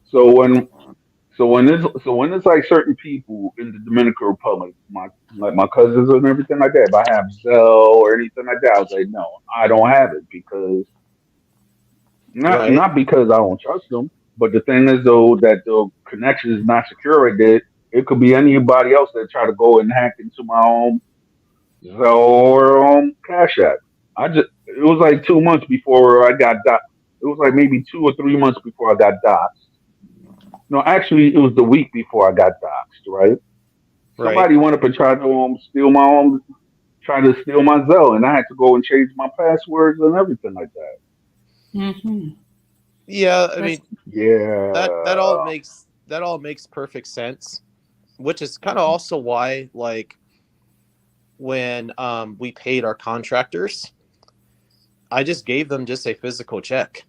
So when it's like certain people in the Dominican Republic, my cousins and everything like that, if I have Zelle or anything like that, I was like, no, I don't have it because right, not because I don't trust them, but the thing is though that the connection is not secure. It could be anybody else that try to go and hack into my own Zelle or Cash App. It was like 2 months before I got doxxed. It was like maybe 2 or 3 months before I got doxxed. No, actually, it was the week before I got doxxed. Right? right. Somebody went up and tried to try to steal my Zelle, and I had to go and change my passwords and everything like that. Mm-hmm. Yeah, I That's mean Yeah, that all makes perfect sense, which is kind of also why like when we paid our contractors, I just gave them just a physical check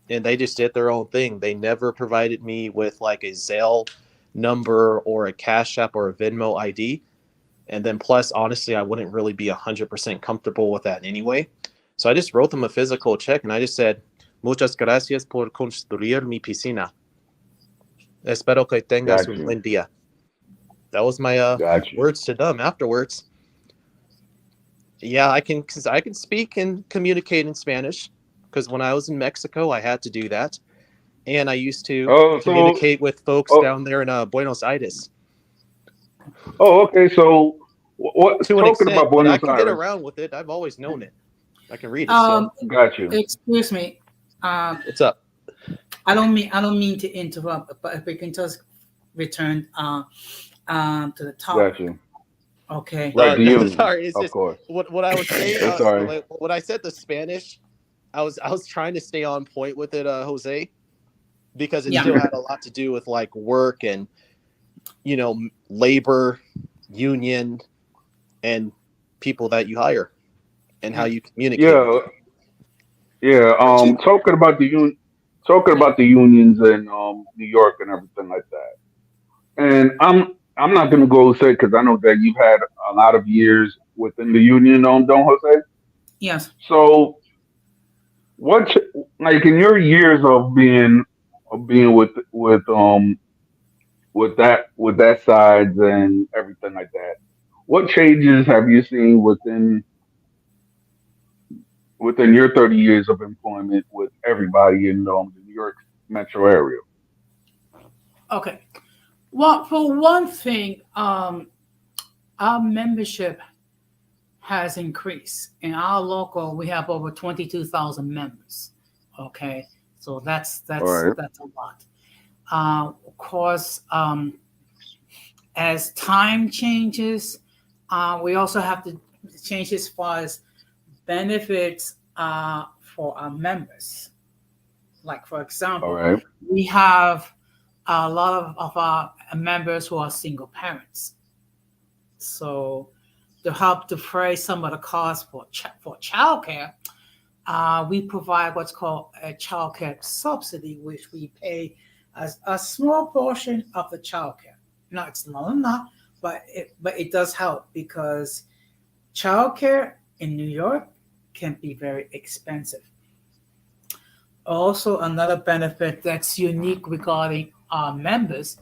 and they just did their own thing. They never provided me with like a Zelle number or a Cash App or a Venmo ID. And then plus, honestly, I wouldn't really be 100% comfortable with that anyway. So I just wrote them a physical check and I just said, Muchas gracias por construir mi piscina. Espero que tengas got un you, buen día. That was my got you, words to them afterwards. Yeah, cause I can speak and communicate in Spanish because when I was in Mexico, I had to do that. And I used to Oh, so communicate with folks oh down there in Buenos Aires okay. So what? to an Talking extent, about but I Buenos can get Aires, around with it. I've always known it. I can read it still. um. got you, Excuse me. Um. What's up? I don't mean to interrupt, but if we can just return to the got topic. you. Okay. Right, the union, Sorry, it's of just course. what I was saying. It's sorry. Like, when I said the Spanish, I was trying to stay on point with it, Jose, because it Yeah. still had a lot to do with like work and labor, union, and people that you hire and how Yeah. you communicate with Yeah, them. yeah. But you, Talking Yeah. about the unions in New York and everything like that. And I'm not gonna go say because I know that you've had a lot of years. within the union, Don Jose. Yes. So what, like in your years of being with that sides and everything like that, what changes have you seen within your 30 years of employment with everybody in the New York metro area? Okay. Well, for one thing, our membership has increased. In our local, we have over 22,000 members. Okay, so that's All that's right. that's a lot. Of course, as time changes, we also have to change as far as benefits for our members. Like, for All example, right. we have a lot of our members who are single parents. So, to help defray some of the costs for childcare, we provide what's called a childcare subsidy, which we pay as a small portion of the childcare. Now, it's not enough, but it does help because childcare in New York can be very expensive. Also, another benefit that's unique regarding our members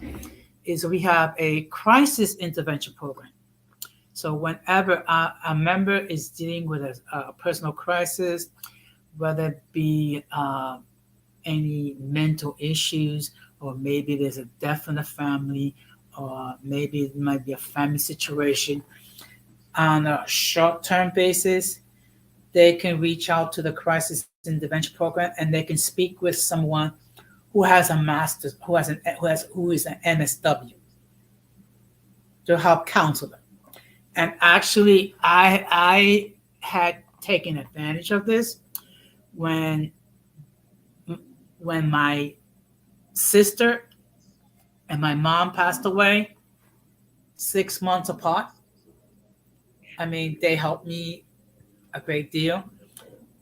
is we have a crisis intervention program. So whenever a member is dealing with a personal crisis, whether it be any mental issues, or maybe there's a death in the family, or maybe it might be a family situation, on a short-term basis, they can reach out to the crisis intervention program and they can speak with someone who has a master's, who is an MSW to help counsel them. And actually, I had taken advantage of this when when my sister and my mom passed away 6 months apart. I mean, they helped me a great deal.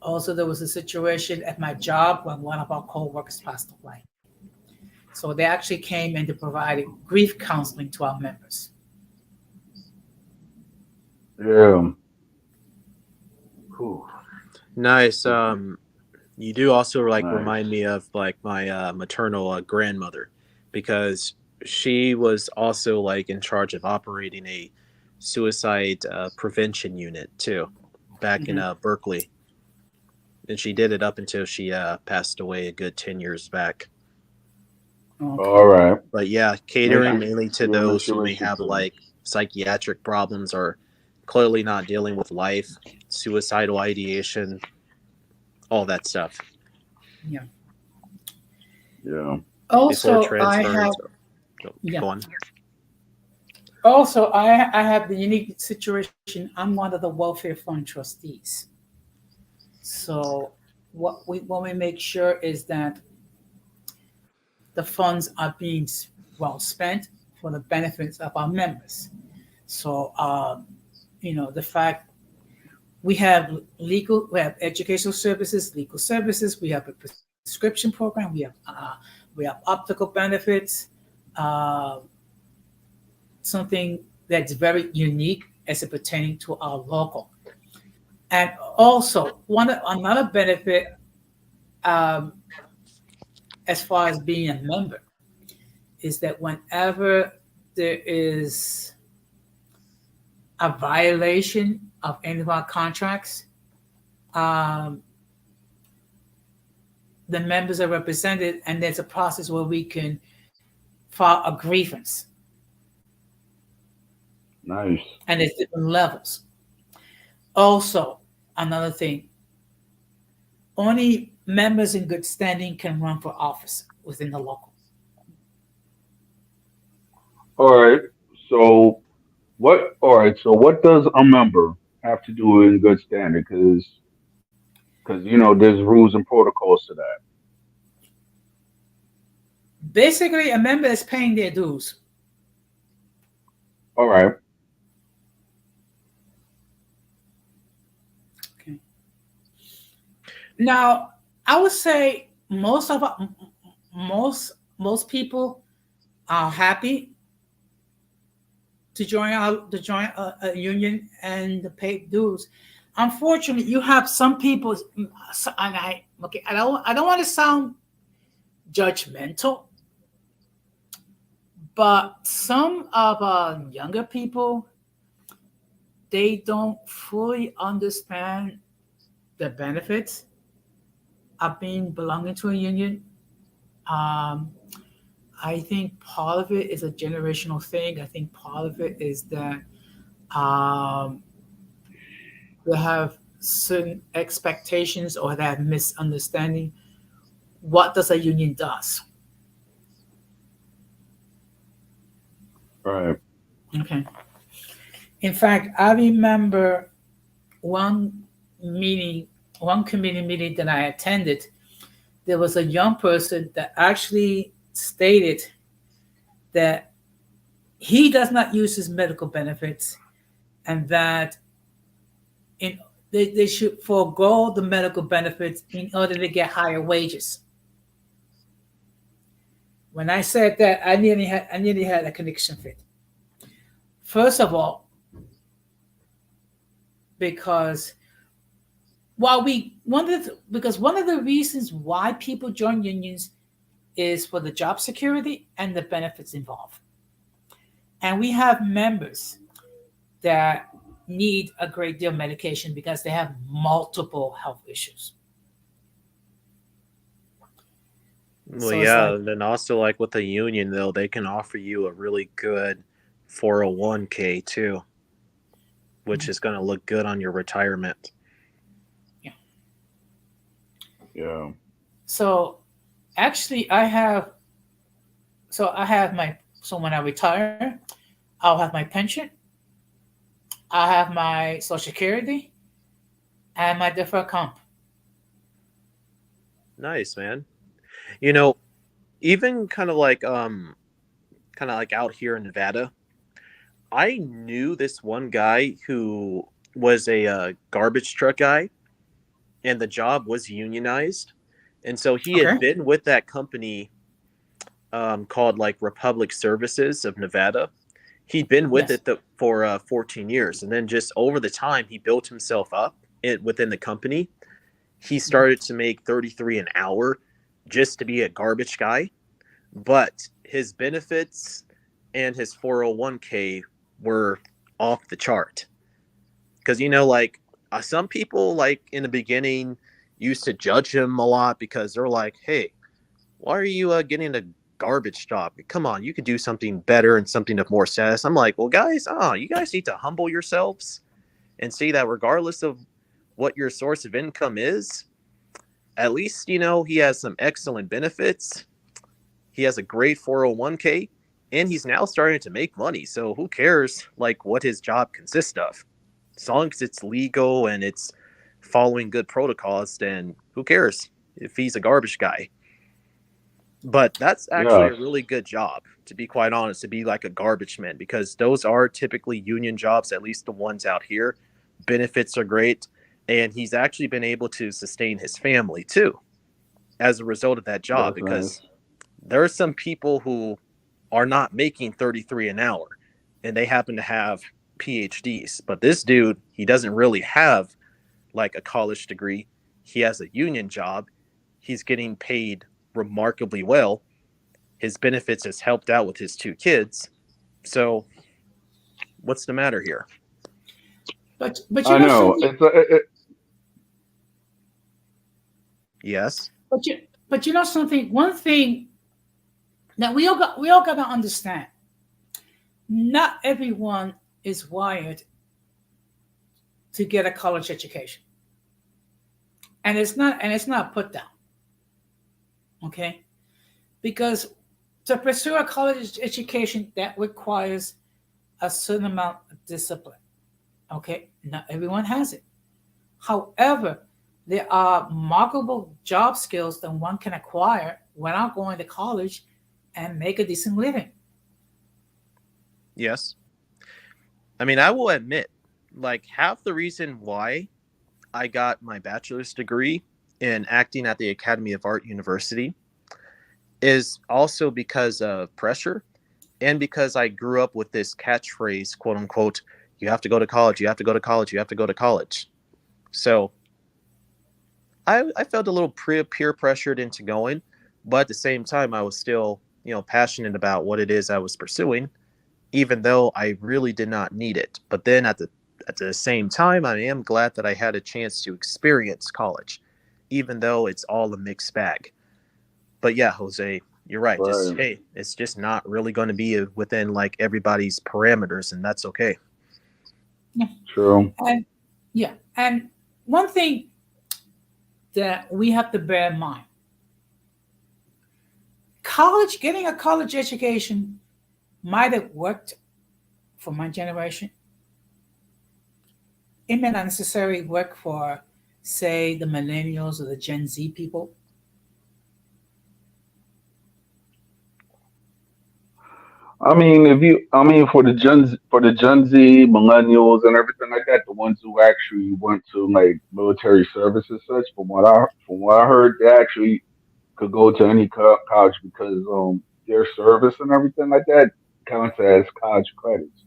Also, there was a situation at my job when one of our co-workers passed away. So they actually came and they provided grief counseling to our members. Yeah. Whew. Nice. You do also like Nice. remind me of like my maternal grandmother, because she was also like in charge of operating a suicide prevention unit too, back in Mhm. Berkeley, and she did it up until she passed away a good 10 years back. All Okay. right. But yeah, Make catering sure, mainly to yeah, make those sure who may listen have to. like psychiatric problems or clearly not dealing with life, suicidal ideation, all that stuff Yeah. Yeah. before Also, I transfer have to. Oh, yeah. go on. Also, I have the unique situation. I'm one of the welfare fund trustees. So what we make sure is that the funds are being well spent for the benefits of our members. So the fact we have educational services, legal services, we have a prescription program, we have optical benefits, uh, something that's very unique as it pertaining to our local. And also, another benefit, um, as far as being a member, is that whenever there is a violation of any of our contracts, um, the members are represented, and there's a process where we can file a grievance, Nice. and there's different levels. Also, another thing, only members in good standing can run for office within the local. All right. So what? All right. So what does a member have to do in good standing? Because there's rules and protocols to that. Basically, a member is paying their dues. All right. Okay. Now, I would say most people are happy to join a union and to pay dues. Unfortunately, you have some people, and I don't want to sound judgmental, but some of younger people, they don't fully understand the benefits of being belonging to a union. Um, I think part of it is a generational thing. I think part of it is that um, they have certain expectations or they have misunderstanding. What does a union does? Right. Okay. In fact, I remember one meeting, one committee meeting that I attended. There was a young person that actually stated that he does not use his medical benefits and that in they should forego the medical benefits in order to get higher wages. When I said that, I nearly had a connection fit. First of all, because one of the reasons why people join unions is for the job security and the benefits involved. And we have members that need a great deal of medication because they have multiple health issues. Well, So it's yeah, like, and then also like with the union though, they can offer you a really good 401k too, which is going to look good on your retirement. yeah. Yeah. So actually, so when I retire, I'll have my pension, I'll have my social security, and my deferred comp. Nice, man. You know, even kind of like out here in Nevada, I knew this one guy who was a garbage truck guy, and the job was unionized. And so he had Okay. been with that company called like Republic Services of Nevada. He'd been with Yes. it for 14 years. And then just over the time, he built himself up within the company. He started to make 33 an hour just to be a garbage guy. But his benefits and his 401k were off the chart. Because, like some people, like in the beginning, used to judge him a lot because they're like, hey, why are you getting a garbage job? Come on, you could do something better and something of more status. I'm like, well, guys, you guys need to humble yourselves and see that regardless of what your source of income is, at least, he has some excellent benefits. He has a great 401k and he's now starting to make money. So who cares like what his job consists of? As long as it's legal and it's following good protocols, then who cares if he's a garbage guy? But that's actually Yes. a really good job, to be quite honest, to be like a garbage man, because those are typically union jobs, at least the ones out here. Benefits are great. And he's actually been able to sustain his family too as a result of that job, That's nice. because there are some people who are not making 33 an hour and they happen to have PhDs. But this dude, he doesn't really have like a college degree. He has a union job. He's getting paid remarkably well. His benefits has helped out with his two kids. So what's the matter here? But you I know know. something. Yes. But you know something. One thing that we all got to understand. Not everyone is wired to get a college education, and it's not put down. Okay, because to pursue a college education that requires a certain amount of discipline. Okay, not everyone has it. However, there are marketable job skills that one can acquire without going to college and make a decent living. Yes. I mean, I will admit, like, half the reason why I got my bachelor's degree in acting at the Academy of Art University is also because of pressure and because I grew up with this catchphrase, quote unquote, you have to go to college, you have to go to college, you have to go to college. So I felt a little peer pressured into going, but at the same time, I was still, passionate about what it is I was pursuing, even though I really did not need it. But then at the same time, I am glad that I had a chance to experience college, even though it's all a mixed bag. But yeah, Jose, you're right. Just Right. hey, it's just not really going to be within like everybody's parameters, and that's okay. Yeah. True. And yeah. And one thing that we have to bear in mind, college, getting a college education might have worked for my generation. It may not necessarily work for, say, the millennials or the Gen Z people. For the Gen Z, millennials, and everything like that, the ones who actually went to like military service and such, from what I heard, they actually could go to any college because their service and everything like that counts as college credits.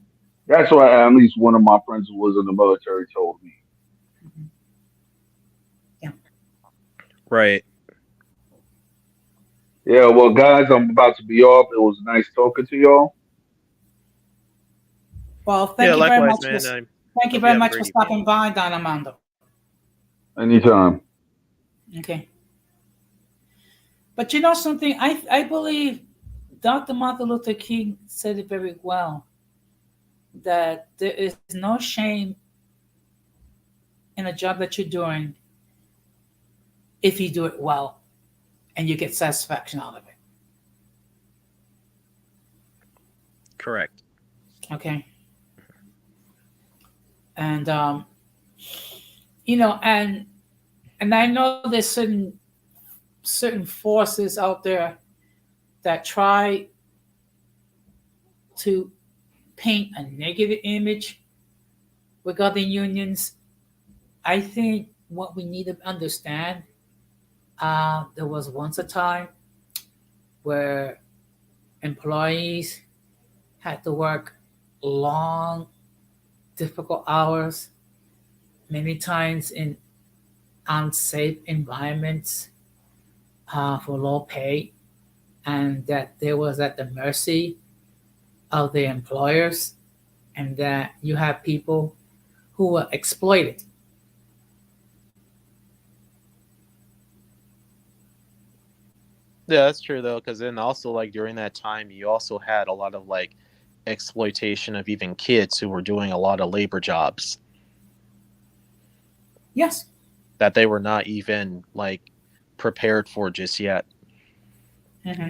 That's what at least one of my friends who was in the military told me. Mhm. Yeah. Right. Yeah, well, guys, I'm about to be off. It was nice talking to y'all. Well, Yeah. thank you very Likewise, much man. I thank you hope you very have a much for great evening. stopping by, Don Armando. Anytime. Okay. But you know something? I believe Dr. Martin Luther King said it very well, that there is no shame in a job that you're doing if you do it well and you get satisfaction out of it. Correct. Okay. And you know, and I know there's certain forces out there that try to paint a negative image regarding unions. I think what we need to understand, there was once a time where employees had to work long, difficult hours, many times in unsafe environments, for low pay, and that they was at the mercy of the employers, and that you have people who were exploited. Yeah, that's true though, because then also like during that time, you also had a lot of like exploitation of even kids who were doing a lot of labor jobs Yes. that they were not even like prepared for just yet. Hmm.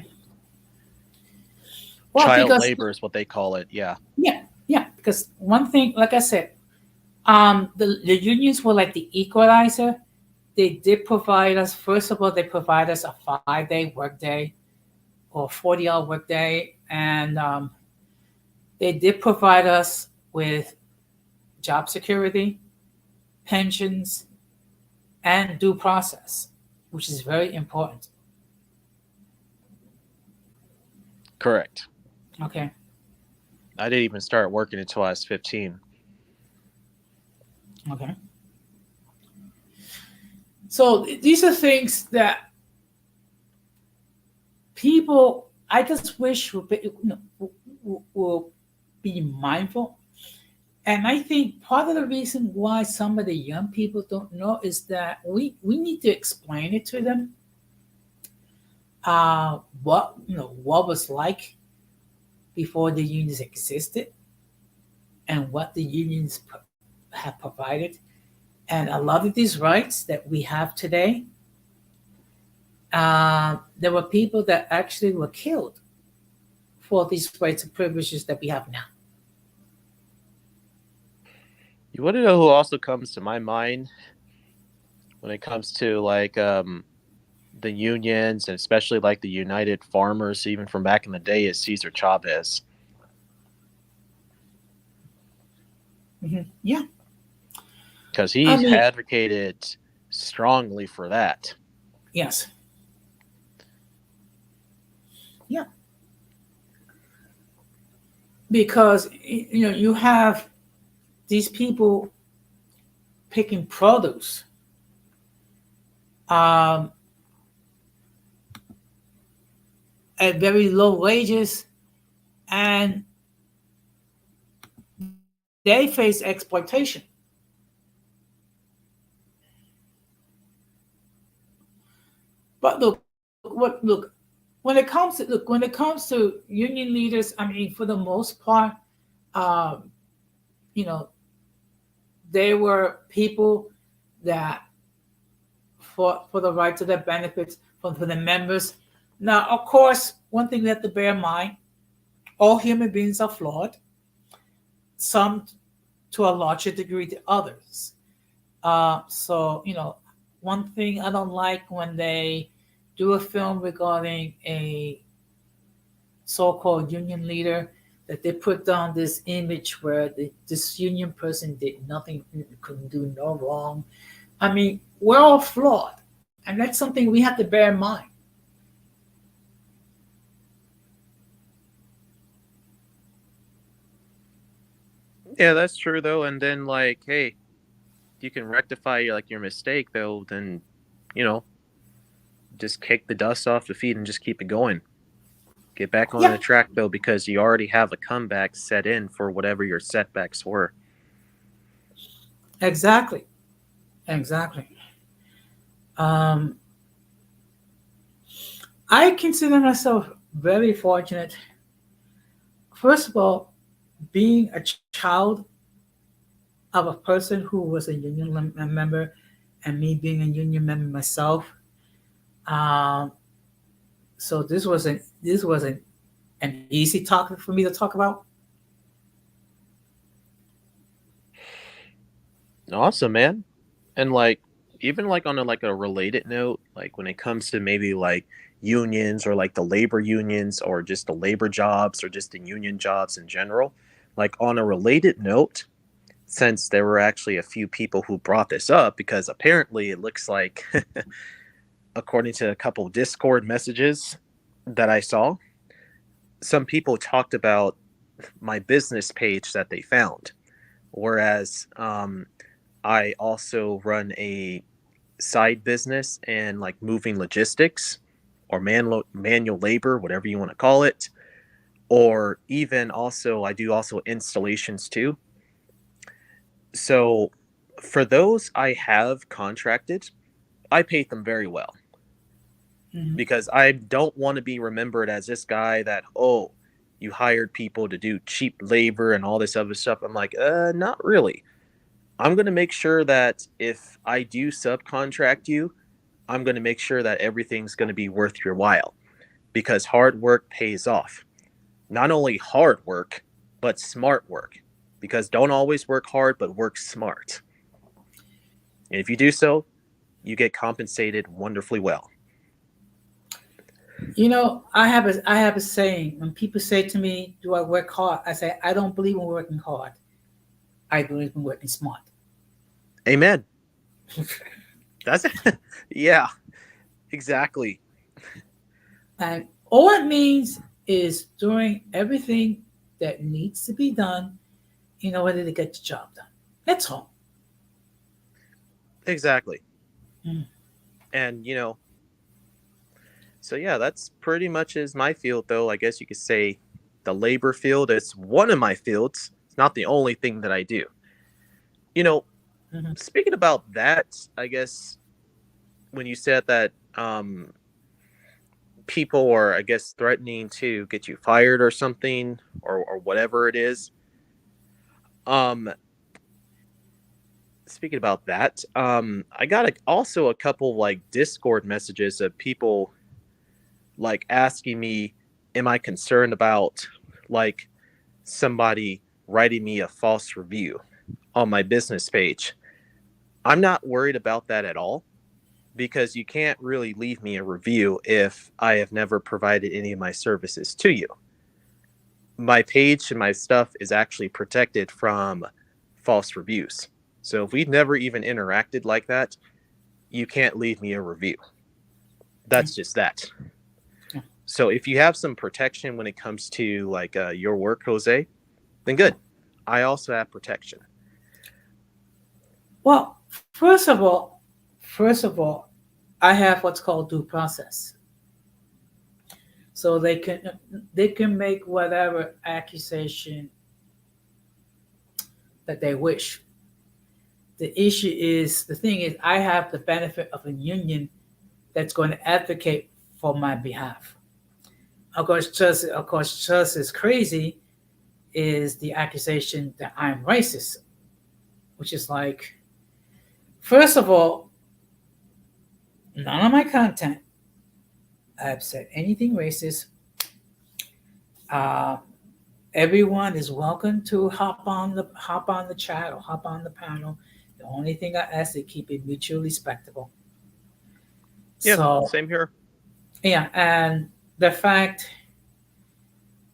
Well, Child because labor is what they call it. Yeah. yeah, yeah, because one thing, like I said, the unions were like the equalizer. They did provide us, first of all, they provide us a 5 day workday or 40-hour workday, and they did provide us with job security, pensions, and due process, which is very important. Correct. Okay. I didn't even start working until I was 15. Okay. So these are things that people, I just wish will be mindful. And I think part of the reason why some of the young people don't know is that we need to explain it to them, what what was like before the unions existed and what the unions have provided. And a lot of these rights that we have today, there were people that actually were killed for these rights and privileges that we have now. You want to know who also comes to my mind when it comes to like the unions and especially like the United Farmers, even from back in the day, is Cesar Chavez, Yeah, because I he mean, advocated strongly for that. yes, yeah. because you have these people picking produce um, at very low wages, and they face exploitation. But when it comes to union leaders, I mean, for the most part, um, you know, they were people that fought for the right to their benefits for the members. Now, of course, one thing we have to bear in mind: all human beings are flawed. Some to a larger degree than others. So, one thing I don't like when they do a film regarding a so-called union leader, that they put down this image where this union person did nothing, couldn't do no wrong. I mean, we're all flawed, and that's something we have to bear in mind. Yeah, that's true though. And then like, hey, you can rectify like your mistake though, then you know, just kick the dust off the feet and just keep it going. Get back on Yeah, the track though, because you already have a comeback set in for whatever your setbacks were. exactly, exactly. Um, I consider myself very fortunate. First of all, being a child of a person who was a union member, and me being a union member myself. Um, so this wasn't an easy topic for me to talk about. Awesome, man. And like even like on a like a related note, like when it comes to maybe like unions or like the labor unions or just the labor jobs or just the union jobs in general, like on a related note, since there were actually a few people who brought this up because apparently it looks like according to a couple Discord messages that I saw, some people talked about my business page that they found. Whereas I also run a side business and like moving logistics or manual labor, whatever you want to call it. Or even also, I do also installations too. So for those I have contracted, I paid them very well Mhm. because I don't want to be remembered as this guy that, oh, you hired people to do cheap labor and all this other stuff. I'm like, not really. I'm going to make sure that if I do subcontract you, I'm going to make sure that everything's going to be worth your while because hard work pays off. Not only hard work, but smart work. Because don't always work hard, but work smart. And if you do so, you get compensated wonderfully well. I have a saying. When people say to me, "Do I work hard?" I say, "I don't believe in working hard. I believe in working smart." Amen. That's it. Yeah, exactly. And all it means is doing everything that needs to be done in order to get the job done. That's all. Exactly. Mm. And, so yeah, that's pretty much is my field, though. I guess you could say the labor field is one of my fields. It's not the only thing that I do. You know, Mhm. speaking about that, I guess when you said that people are, I guess, threatening to get you fired or something, or whatever it is. Um, Speaking about that, I got also a couple like Discord messages of people like asking me, am I concerned about like somebody writing me a false review on my business page? I'm not worried about that at all because you can't really leave me a review if I have never provided any of my services to you. My page and my stuff is actually protected from false reviews. So if we've never even interacted like that, you can't leave me a review. Yeah. That's just that. Yeah. So if you have some protection when it comes to like your work, Jose, then good. I also have protection. Well, first of all, I have what's called due process. So they can make whatever accusation that they wish. The thing is, I have the benefit of a union that's going to advocate for my behalf. Just as crazy is the accusation that I'm racist, which is like, first of all, none of my content I've said anything racist. Uh, Everyone is welcome to hop on the chat or hop on the panel. The only thing I ask is keep it mutually respectable. Yeah, So same here. yeah, and the fact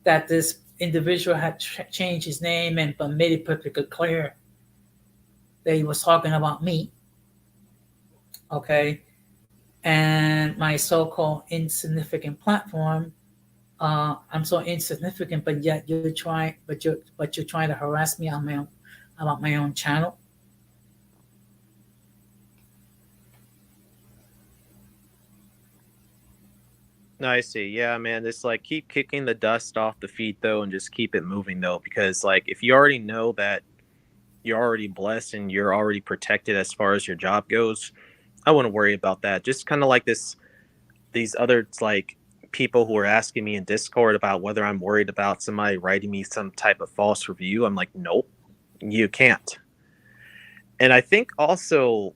that this individual had changed his name and but made it perfectly clear that he was talking about me, okay, and my so-called insignificant platform. I'm so insignificant, but yet you're trying to harass me on my own about my own channel. No, I see. Yeah, man. It's like keep kicking the dust off the feet though, and just keep it moving though, because like if you already know that you're already blessed and you're already protected as far as your job goes, I wouldn't worry about that. Just kind of like these other like people who are asking me in Discord about whether I'm worried about somebody writing me some type of false review. I'm like, nope, you can't. And I think also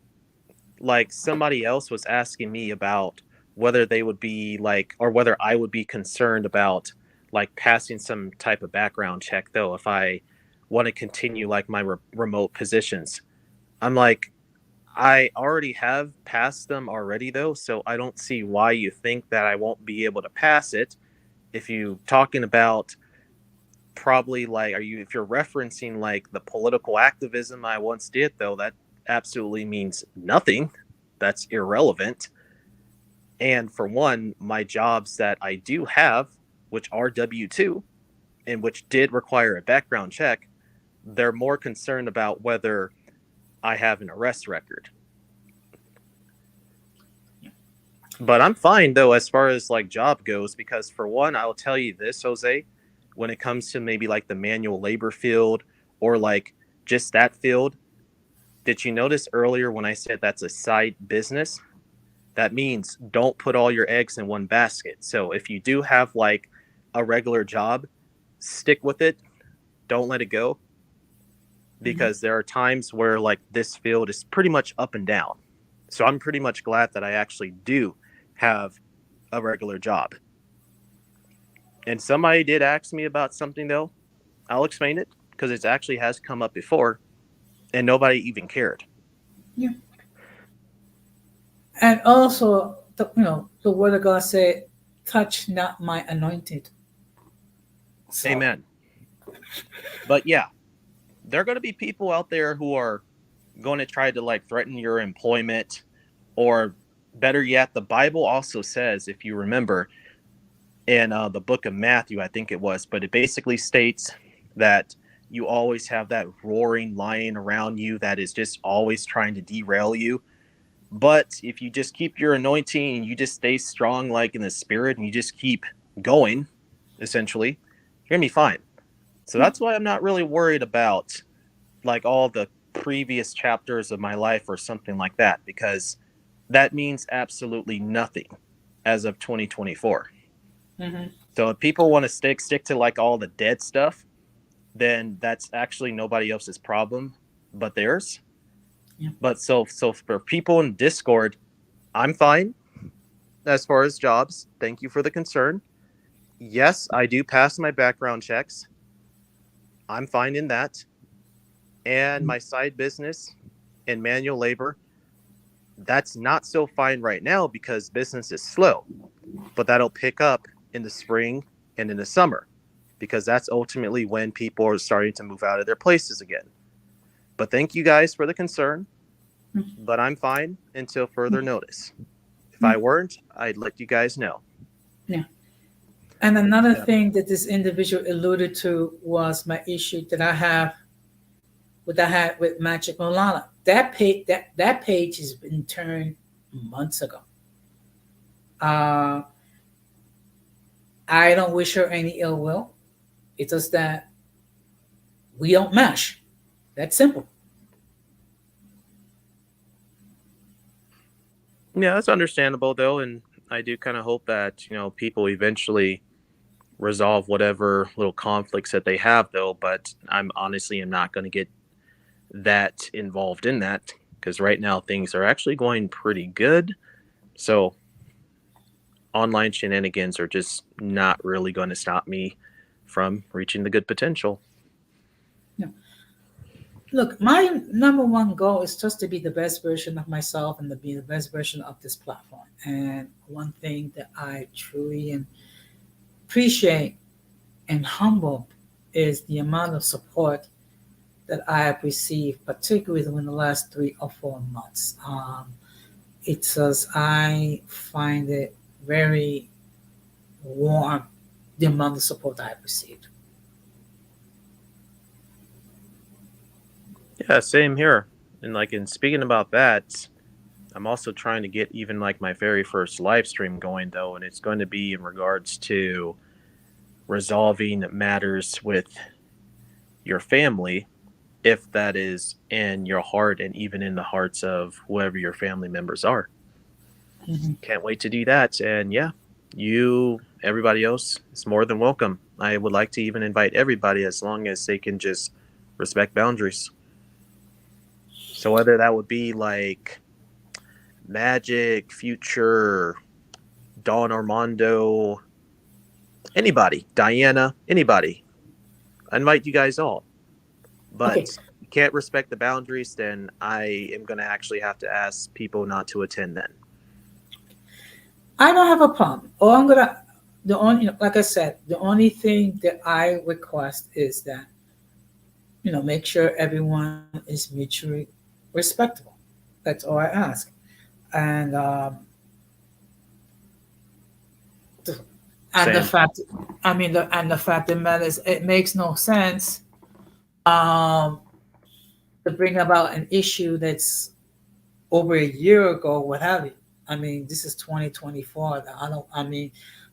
like somebody else was asking me about whether they would be like, or whether I would be concerned about like passing some type of background check though if I want to continue like my remote positions. I'm like, I already have passed them already though, so I don't see why you think that I won't be able to pass it. If you talking about probably like, are you, if you're referencing like the political activism I once did though, that absolutely means nothing. That's irrelevant. And for one, my jobs that I do have, which are W-2 and which did require a background check, they're more concerned about whether I have an arrest record. But I'm fine though as far as like job goes, because for one, I'll tell you this, Jose, when it comes to maybe like the manual labor field or like just that field, did you notice earlier when I said that's a side business? That means don't put all your eggs in one basket. So if you do have like a regular job, stick with it. Don't let it go, Mhm. because there are times where like this field is pretty much up and down. So I'm pretty much glad that I actually do have a regular job. And somebody did ask me about something though. I'll explain it because it actually has come up before and nobody even cared. Yeah. And also, the word of God said, "Touch not my anointed." So, Amen. But yeah, there are going to be people out there who are going to try to like threaten your employment, or better yet, the Bible also says, if you remember, in the book of Matthew, I think it was, but it basically states that you always have that roaring lion around you that is just always trying to derail you. But if you just keep your anointing and you just stay strong, like in the spirit, and you just keep going, essentially, you're gonna be fine. So yeah, that's why I'm not really worried about like all the previous chapters of my life or something like that, because that means absolutely nothing as of 2024. hmm So if people want to stick to like all the dead stuff, then that's actually nobody else's problem but theirs. yeah, But so for people in Discord, I'm fine as far as jobs. Thank you for the concern. Yes, I do pass my background checks. I'm fine in that. And my side business in manual labor, that's not so fine right now because business is slow, but that'll pick up in the spring and in the summer because that's ultimately when people are starting to move out of their places again. But thank you guys for the concern, but I'm fine until further notice. If yeah, I weren't, I'd let you guys know. yeah. And another Yeah. thing that this individual alluded to was my issue that I have with I had with Magic Molana. That page has been turned months ago. Uh, I don't wish her any ill will. It's just that we don't mesh. That's simple. Yeah, that's understandable though, and I do kind of hope that people eventually resolve whatever little conflicts that they have though. But I'm honestly am not going to get that involved in that because right now things are actually going pretty good. So online shenanigans are just not really going to stop me from reaching the good potential. No. Look, my number one goal is just to be the best version of myself and to be the best version of this platform. And one thing that I truly appreciate and humble is the amount of support that I have received, particularly in the last 3 or 4 months. It's just I find it very warm the amount of support I have received. Yeah, same here. And like in speaking about that, I'm also trying to get even like my very first live stream going though, and it's going to be in regards to resolving matters with your family if that is in your heart and even in the hearts of whoever your family members are. Mhm. Can't wait to do that. And yeah, everybody else is more than welcome. I would like to even invite everybody as long as they can just respect boundaries. So whether that would be like Magic, Future, Don Armando, anybody, Diana, anybody, I invite you guys all. Okay, But you can't respect the boundaries, then I am going to actually have to ask people not to attend then. I don't have a problem. All I'm gonna the only like I said, the only thing that I request is that make sure everyone is mutually respectable. That's all I ask. And the, and the Same. fact, the fact of the matter is, it makes no sense um, to bring about an issue that's over a year ago, what have you. This is 2024. I don't.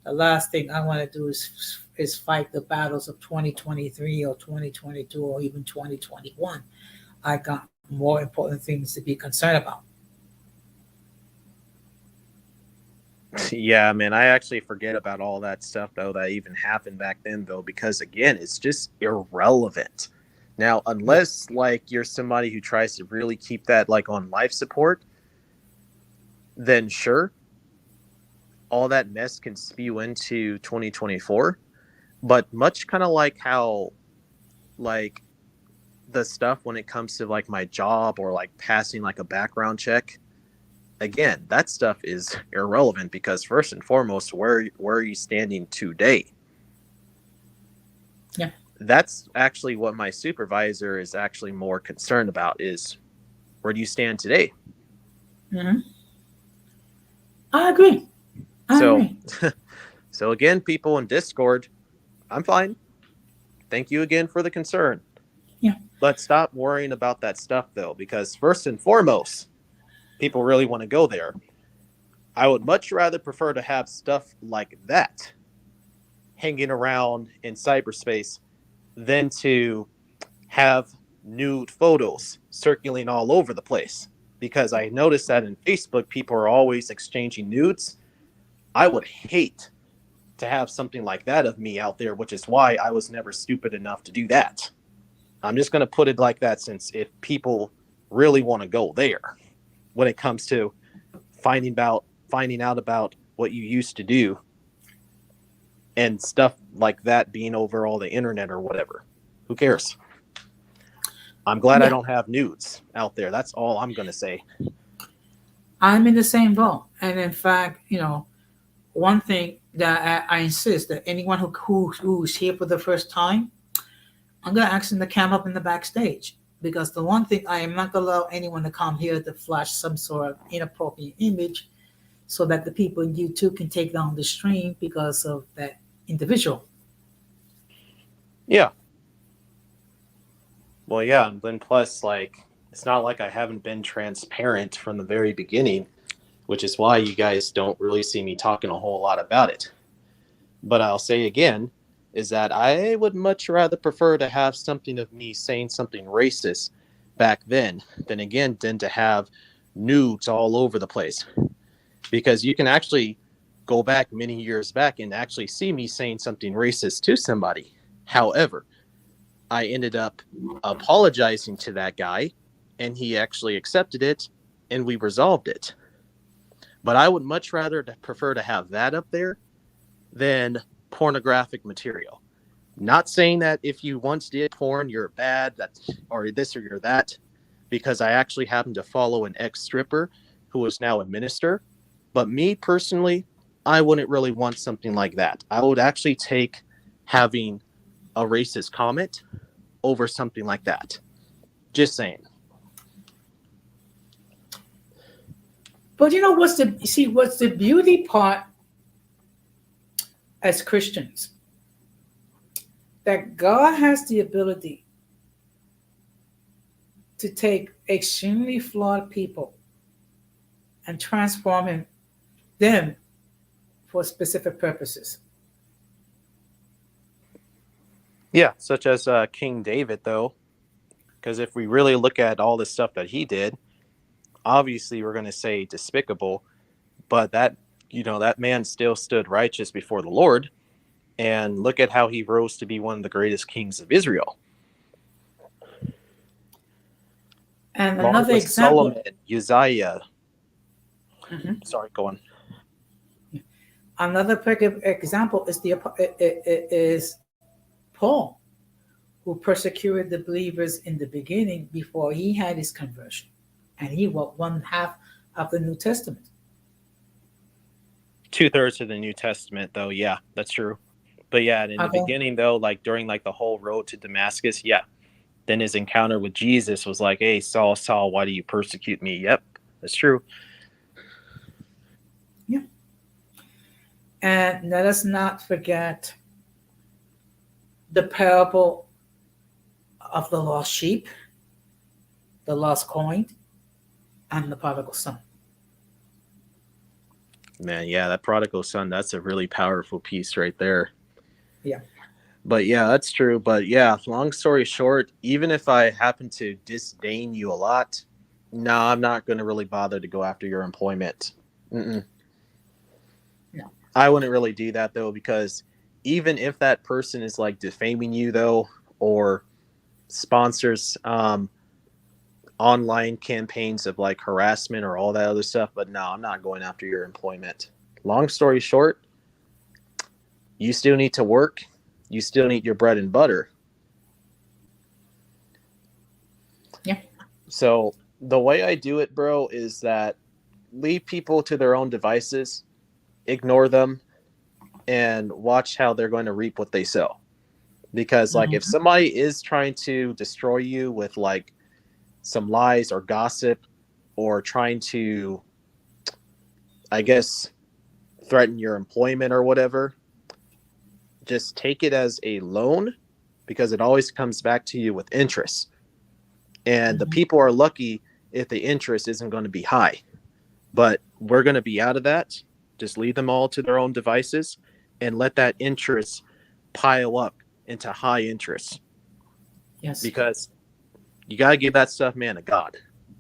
The last thing I want to do is fight the battles of 2023 or 2022 or even 2021. I got more important things to be concerned about. Yeah, man, I actually forget about all that stuff though that even happened back then though because again, it's just irrelevant. Now, Yeah. unless like you're somebody who tries to really keep that like on life support, then sure, all that mess can spew into 2024, but much kind of like how like the stuff when it comes to like my job or like passing like a background check, again, that stuff is irrelevant because first and foremost, where are you standing today? Yeah. That's actually what my supervisor is actually more concerned about is where do you stand today? Hmm. I agree. I So agree. so again, people in Discord, I'm fine. Thank you again for the concern. Yeah. But stop worrying about that stuff though, because first and foremost, people really want to go there. I would much rather prefer to have stuff like that hanging around in cyberspace than to have nude photos circulating all over the place. Because I noticed that in Facebook, people are always exchanging nudes. I would hate to have something like that of me out there, which is why I was never stupid enough to do that. I'm just going to put it like that since if people really want to go there when it comes to finding out about what you used to do and stuff like that being over all the internet or whatever. Who cares? I'm glad I Yeah. don't have nudes out there. That's all I'm going to say. I'm in the same boat. And in fact, one thing that I insist that anyone who's here for the first time, I'm gonna ask them to camp up in the backstage because the one thing I am not gonna allow anyone to come here to flash some sort of inappropriate image so that the people in YouTube can take down the stream because of that individual. Yeah. Well, yeah, and then plus, like, it's not like I haven't been transparent from the very beginning, which is why you guys don't really see me talking a whole lot about it. But I'll say again, is that I would much rather prefer to have something of me saying something racist back then than to have nudes all over the place. Because you can actually go back many years back and actually see me saying something racist to somebody. However, I ended up apologizing to that guy and he actually accepted it and we resolved it. But I would much rather prefer to have that up there than pornographic material. Not saying that if you once did porn, you're bad, that or this or you're that, because I actually happen to follow an ex stripper who is now a minister. But me personally, I wouldn't really want something like that. I would actually take having a racist comment over something like that. Just saying. But you know what's the beauty part as Christians? That God has the ability to take extremely flawed people and transform them for specific purposes. Yeah, such as King David, though. Because if we really look at all the stuff that he did, obviously we're going to say despicable, but that man still stood righteous before the Lord. And look at how he rose to be one of the greatest kings of Israel. And Along another with example. Solomon, Uzziah. Mhm. Sorry, go on. Another perfect example is Paul, who persecuted the believers in the beginning before he had his conversion, and he wrote one half of the New Testament. 2/3 of the New Testament, though. Yeah, that's true. But yeah, in the Okay. beginning, though, like during like the whole road to Damascus, yeah. Then his encounter with Jesus was like, "Hey, Saul, Saul, why do you persecute me?" Yep, that's true. Yeah. And let us not forget the parable of the lost sheep, the lost coin, and the prodigal son. Man, yeah, that prodigal son, that's a really powerful piece right there. Yeah. But yeah, that's true. But yeah, long story short, even if I happen to disdain you a lot, no, I'm not going to really bother to go after your employment. Mm-mm. No. I wouldn't really do that, though, because even if that person is like defaming you, though, or sponsors online campaigns of like harassment or all that other stuff, but no, I'm not going after your employment. Long story short, you still need to work. You still need your bread and butter. Yeah. So the way I do it, bro, is that leave people to their own devices, ignore them, and watch how they're going to reap what they sow. Because like if Mhm. somebody is trying to destroy you with like some lies or gossip or trying to, I guess, threaten your employment or whatever, just take it as a loan because it always comes back to you with interest. And the Mhm. people are lucky if the interest isn't going to be high. But we're going to be out of that. Just leave them all to their own devices and let that interest pile up into high interest. Yes. Because you got to give that stuff, man, to God.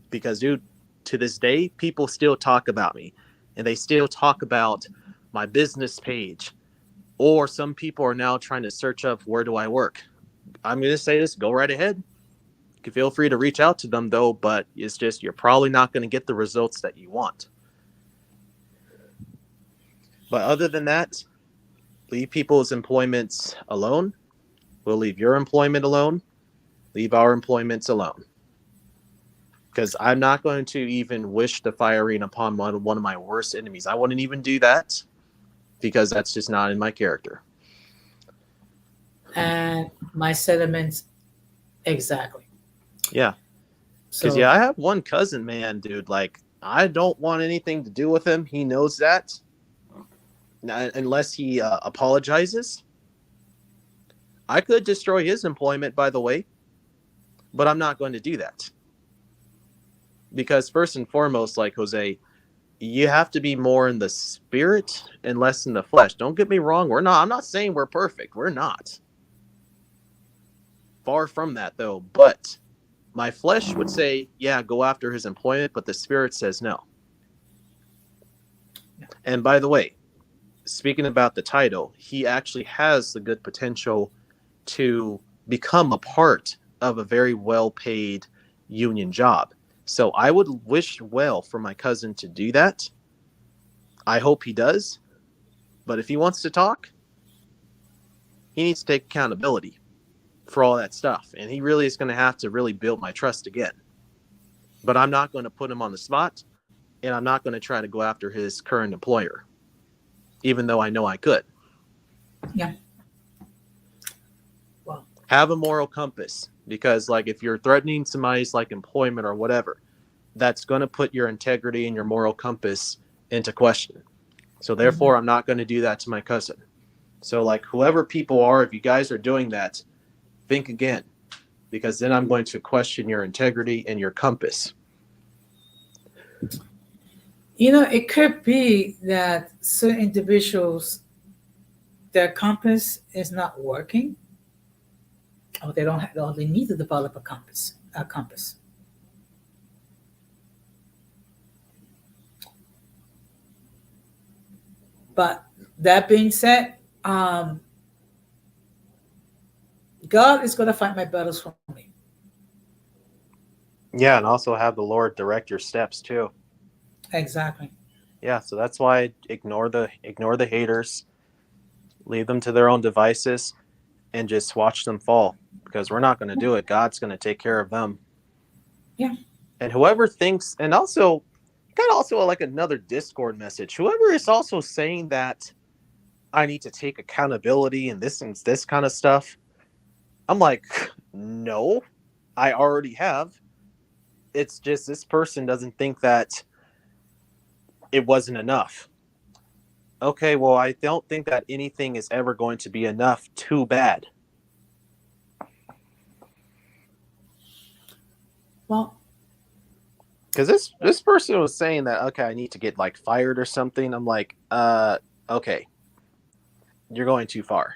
Because, dude, to this day, people still talk about me and they still talk about my business page. Or some people are now trying to search up where do I work. I'm going to say this, go right ahead. You can feel free to reach out to them, though, but it's just you're probably not going to get the results that you want. But other than that, leave people's employments alone. We'll leave your employment alone. Leave our employments alone. Because I'm not going to even wish the firing upon one of my worst enemies. I wouldn't even do that because that's just not in my character. And my sentiments exactly. Yeah. Because, So yeah, I have one cousin, man, dude. Like, I don't want anything to do with him. He knows that. unless he apologizes. I could destroy his employment, by the way, but I'm not going to do that. Because first and foremost, like Jose, you have to be more in the spirit and less in the flesh. Don't get me wrong, we're not I'm not saying we're perfect. We're not. Far from that though, but my flesh would say, yeah, go after his employment, but the spirit says no. And by the way, speaking about the title, he actually has the good potential to become a part of a very well paid union job. So I would wish well for my cousin to do that. I hope he does. But if he wants to talk, he needs to take accountability for all that stuff. And he really is going to have to really build my trust again. But I'm not going to put him on the spot, and I'm not going to try to go after his current employer, even though I know I could. Yeah. Well, have a moral compass, because like if you're threatening somebody's like employment or whatever, that's going to put your integrity and your moral compass into question. So therefore, I'm not going to do that to my cousin. So like whoever people are, if you guys are doing that, think again, because then I'm going to question your integrity and your compass. it could be that certain individuals, their compass is not working, or they don't have, or they need to develop a compass. A compass. But that being said, God is going to fight my battles for me. Yeah, and also have the Lord direct your steps too. Exactly. Yeah, so that's why I ignore the haters, leave them to their own devices, and just watch them fall, because we're not going to do it. God's going to take care of them. Yeah. And whoever thinks, and also got also like another Discord message, whoever is also saying that I need to take accountability and this kind of stuff, I'm like, no, I already have. It's just this person doesn't think that it wasn't enough. Okay, well, I don't think that anything is ever going to be enough. Too bad. Well, Because this person was saying that, okay, I need to get like fired or something. I'm like, okay, you're going too far.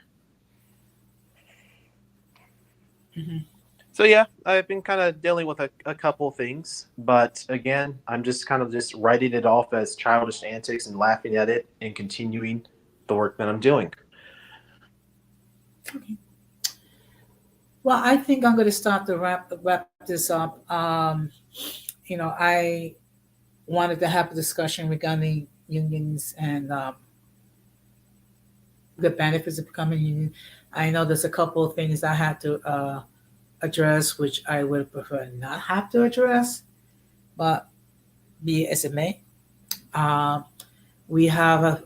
mhm. So yeah, I've been kind of dealing with a couple things, but again, I'm just kind of just writing it off as childish antics and laughing at it and continuing the work that I'm doing. Okay. Well, I think I'm going to start to wrap this up. I wanted to have a discussion regarding unions and the benefits of becoming a union. I know there's a couple of things I had to address, which I would prefer not have to address, but be it as it may. Um, we have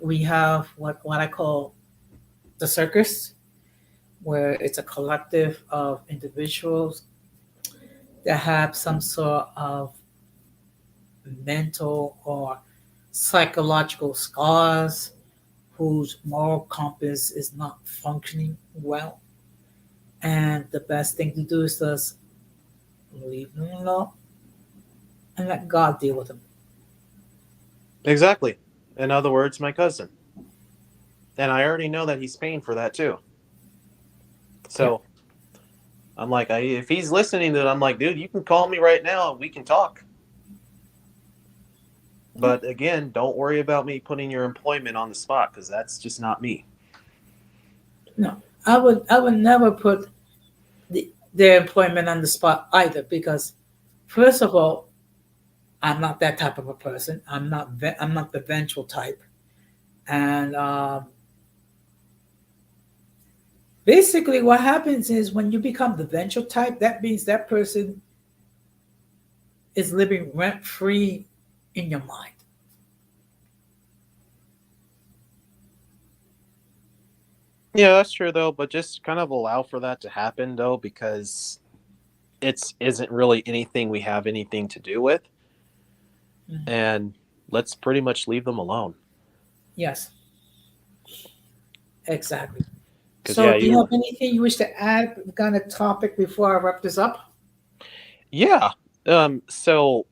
what I call the circus, where it's a collective of individuals that have some sort of mental or psychological scars, whose moral compass is not functioning well. And the best thing to do is just leave them alone and let God deal with them. Exactly. In other words, my cousin. And I already know that he's paying for that too. Yeah. So I'm like, if he's listening to it, I'm like, dude, you can call me right now and we can talk. But again, don't worry about me putting your employment on the spot, because that's just not me. No, I would never put their employment on the spot either, because first of all, I'm not that type of a person. I'm not the vengeful type, and basically, what happens is when you become the vengeful type, that means that person is living rent free in your mind. Yeah, that's true though, but just kind of allow for that to happen though, because it's isn't really anything we have anything to do with, Mhm. and let's pretty much leave them alone. Yes. Exactly. Because yeah, So, do you you have anything you wish to add kind of topic before I wrap this up? yeah. So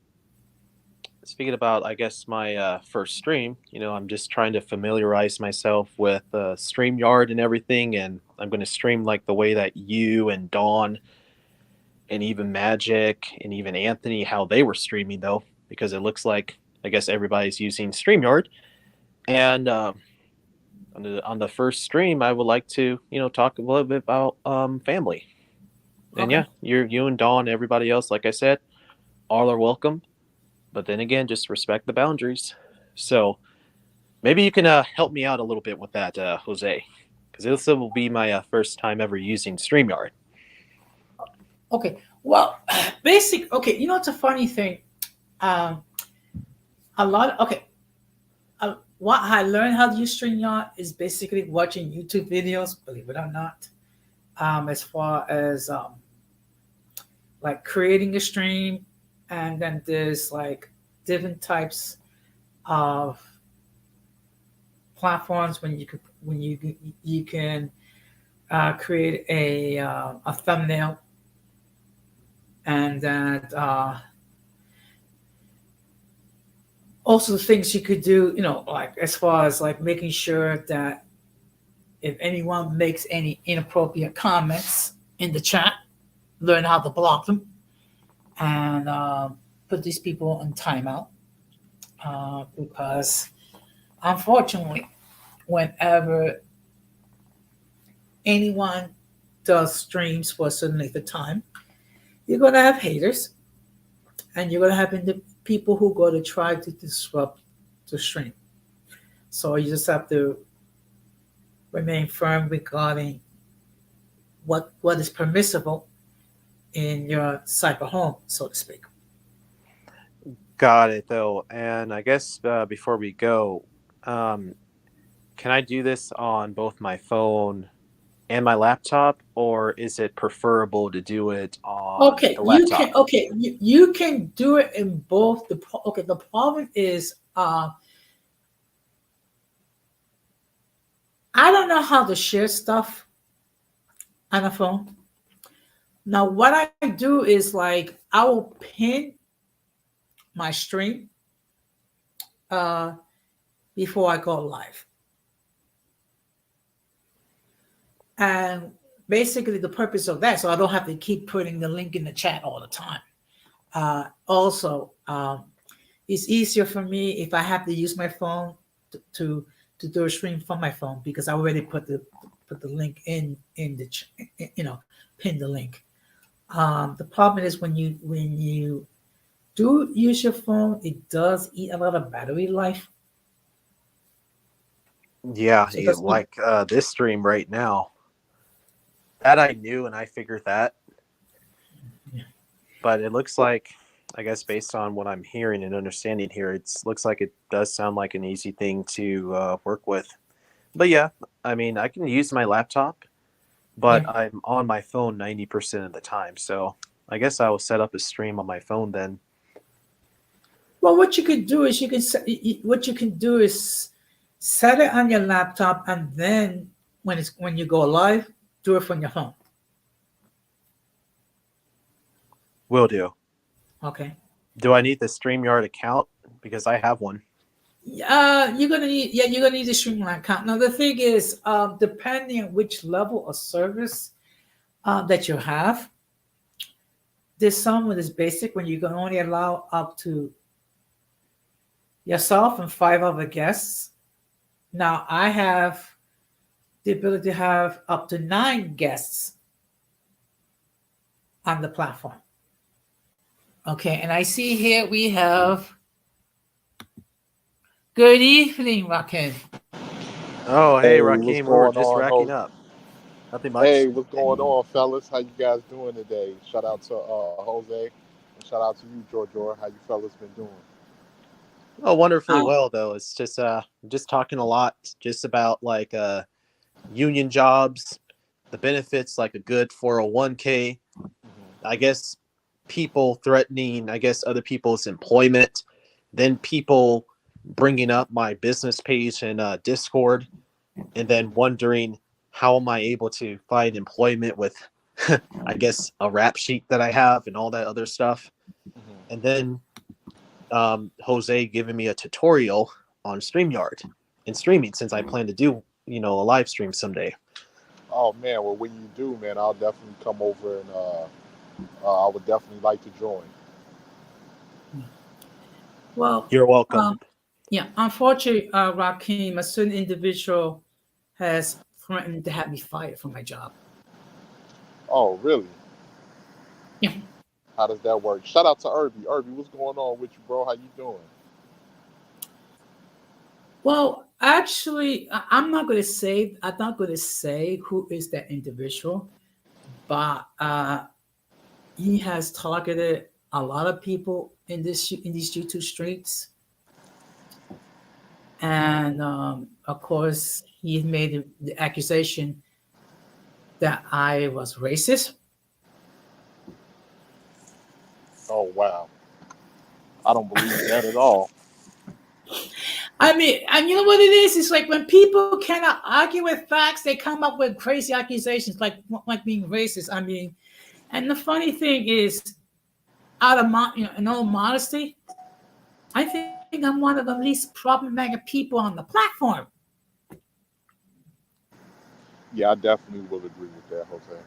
speaking about, I guess my first stream, I'm just trying to familiarize myself with StreamYard and everything, and I'm going to stream like the way that you and Dawn and even Magic and even Anthony how they were streaming though, because it looks like I guess everybody's using StreamYard. And on the first stream, I would like to talk a little bit about family. And Okay. yeah, you and Dawn, everybody else, like I said, all are welcome. But then again, just respect the boundaries. So maybe you can help me out a little bit with that, Jose, because this will be my first time ever using StreamYard. Okay. Well, basic. Okay. You know, it's a funny thing. Um, a lot. Okay. What I learned how to use StreamYard is basically watching YouTube videos. Believe it or not. As far as like creating a stream, and then there's like different types of platforms when you can create a thumbnail, and that also the things you could do, like as far as like making sure that if anyone makes any inappropriate comments in the chat, learn how to block them and put these people on timeout, because unfortunately, whenever anyone does streams for a certain length of time, you're going to have haters, and you're going to have people who go to try to disrupt the stream. So you just have to remain firm regarding what is permissible in your cyber home, so to speak. Got it, though. And I guess before we go, um, can I do this on both my phone and my laptop, or is it preferable to do it on Okay, the laptop? you can do it in both. The problem is I don't know how to share stuff on a phone. Now, what I do is like I will pin my stream uh, before I go live, and basically the purpose of that, so I don't have to keep putting the link in the chat all the time. Also, it's easier for me if I have to use my phone to do a stream from my phone because I already put the link in the pin the link. The problem is when you do use your phone, it does eat a lot of battery life. Yeah, So that's like this stream right now. That I knew and I figured that. But it looks like, I guess, based on what I'm hearing and understanding here, it looks like it does sound like an easy thing to work with. But yeah, I mean, I can use my laptop, but yeah. I'm on my phone 90% of the time. So I guess I will set up a stream on my phone then. Well, what you could do is what you can do is set it on your laptop, and then when you go live, do it from your phone. Will do. Okay. Do I need the StreamYard account? Because I have one. You're gonna need a Streamline account. Now the thing is, depending on which level of service that you have, there's some with this basic when you can only allow up to yourself and 5 other guests. Now I have the ability to have up to 9 guests on the platform. Okay, and I see here we have good evening, Rakim. Oh, hey, Hey, what's Raheem, we were going just on? racking up. Nothing Hey, much. what's going on, fellas? How you guys doing today? Shout out to Jose, and shout out to you, George. How you fellas been doing? Oh, wonderfully Uh, well, though. It's just talking a lot just about like union jobs, the benefits, like a good 401k. I guess people threatening, I guess, other people's employment, then people bringing up my business page in Discord, and then wondering how am I able to find employment with, I guess, a rap sheet that I have and all that other stuff. Hmm. And then Jose giving me a tutorial on StreamYard and streaming since I plan to do, a live stream someday. Oh man, well when you do, man, I'll definitely come over and I would definitely like to join. Well, You're welcome. um, yeah, unfortunately, Rakim, a certain individual has threatened to have me fired from my job. Oh really? Yeah. How does that work? Shout out to Irby. Irby, what's going on with you, bro? How you doing? Well, actually, I'm not going to say. I'm not going to say who is that individual, but he has targeted a lot of people in these YouTube streets, and of course, he made the accusation that I was racist. Oh wow. I don't believe that at all. I mean, and you know what it is? It's like when people cannot argue with facts, they come up with crazy accusations like being racist. I mean, and the funny thing is, in all modesty, I think I'm one of the least problematic people on the platform. Yeah, I definitely will agree with that, Jose.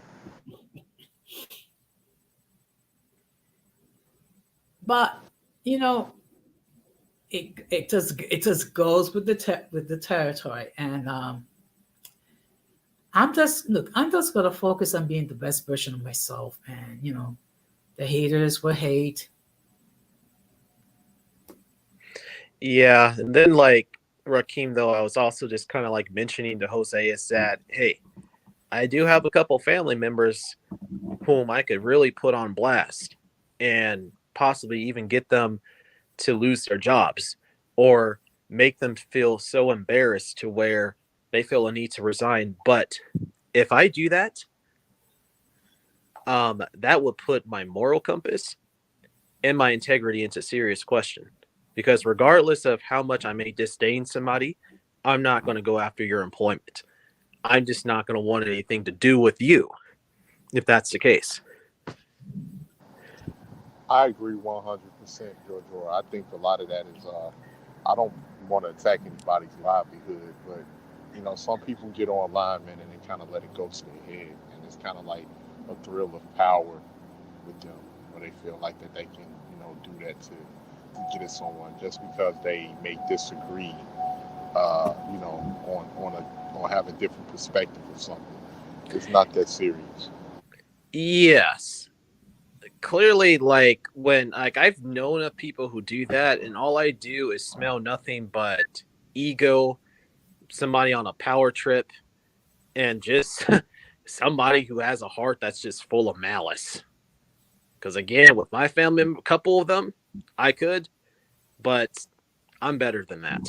But you know, it just goes with with the territory, and I'm just gonna focus on being the best version of myself, and the haters will hate. Yeah, and then like Raheem, though, I was also just kind of like mentioning to Jose is that hey, I do have a couple family members whom I could really put on blast and possibly even get them to lose their jobs or make them feel so embarrassed to where they feel a need to resign. But if I do that, that would put my moral compass and my integrity into serious question. Because regardless of how much I may disdain somebody, I'm not going to go after your employment. I'm just not going to want anything to do with you if that's the case. I agree 100%, George. I think a lot of that is I don't want to attack anybody's livelihood, but some people get online, man, and they kind of let it go to their head, and it's kind of like a thrill of power with them, where they feel like that they can, do that to get at someone just because they may disagree, on having different perspective of something. It's not that serious. Yes. Clearly, like when like I've known of people who do that, and all I do is smell nothing but ego, somebody on a power trip, and just somebody who has a heart that's just full of malice. Because again, with my family, a couple of them, I could, but I'm better than that.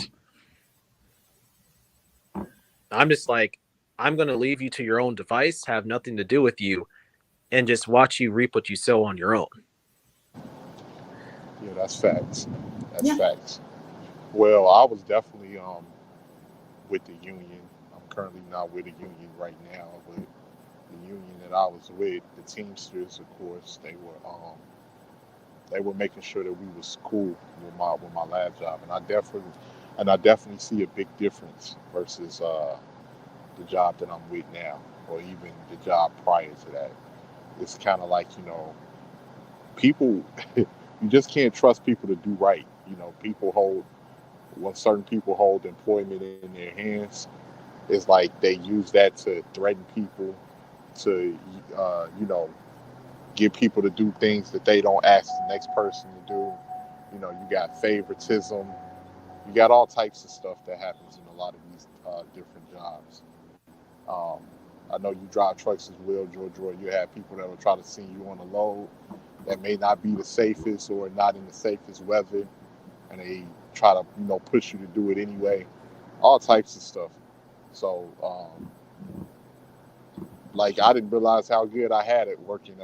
I'm just like, I'm going to leave you to your own device, have nothing to do with you, and just watch you reap what you sow on your own. Yeah, that's facts. That's Yeah. facts. Well, I was definitely with the union. I'm currently not with a union right now, but the union that I was with, the Teamsters, of course, they were making sure that we was cool with my last job, and I definitely see a big difference versus the job that I'm with now, or even the job prior to that. It's kind of like people. You just can't trust people to do right. People hold when certain people hold employment in their hands, it's like they use that to threaten people, to get people to do things that they don't ask the next person to do. You got favoritism, you got all types of stuff that happens in a lot of these different jobs. Um, I know you drive trucks as well, George. You have people that will try to send you on a load that may not be the safest or not in the safest weather, and they try to push you to do it anyway. All types of stuff. So like I didn't realize how good I had it working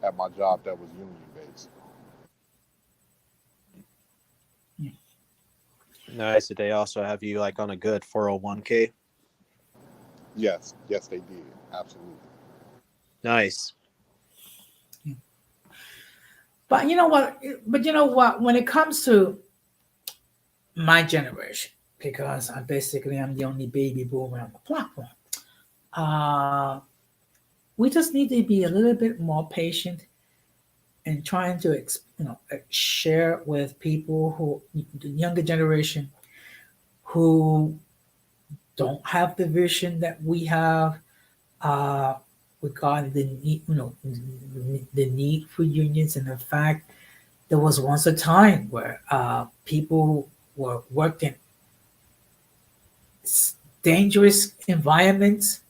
at my job that was union based. Nice. Did they also have you like on a good 401k? Yes, yes, they did. Absolutely. Nice. But you know what? But you know what? When it comes to my generation, because I'm the only baby boomer on the platform, uh, we just need to be a little bit more patient and trying to share with people who the younger generation who don't have the vision that we have uh, regarding the need, the need for unions, and the fact there was once a time where people were worked in dangerous environments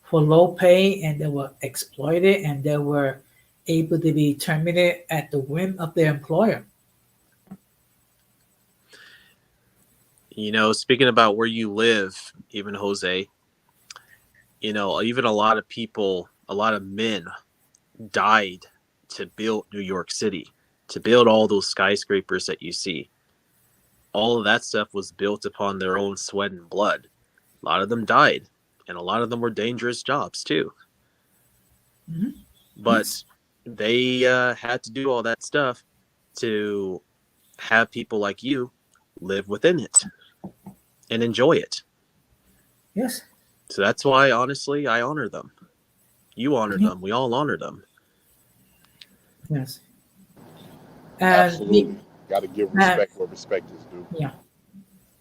for low pay, and they were exploited, and they were able to be terminated at the whim of their employer. Speaking about where you live, even Jose, even a lot of people, a lot of men died to build New York City, to build all those skyscrapers that you see. All of that stuff was built upon their own sweat and blood. A lot of them died, and a lot of them were dangerous jobs too. Mhm. Yes, But they had to do all that stuff to have people like you live within it and enjoy it. yes, So that's why, honestly, I honor them. You honor yeah, them. We all honor them. yes. And the Absolutely. Got to give and respect where respect is due. yeah.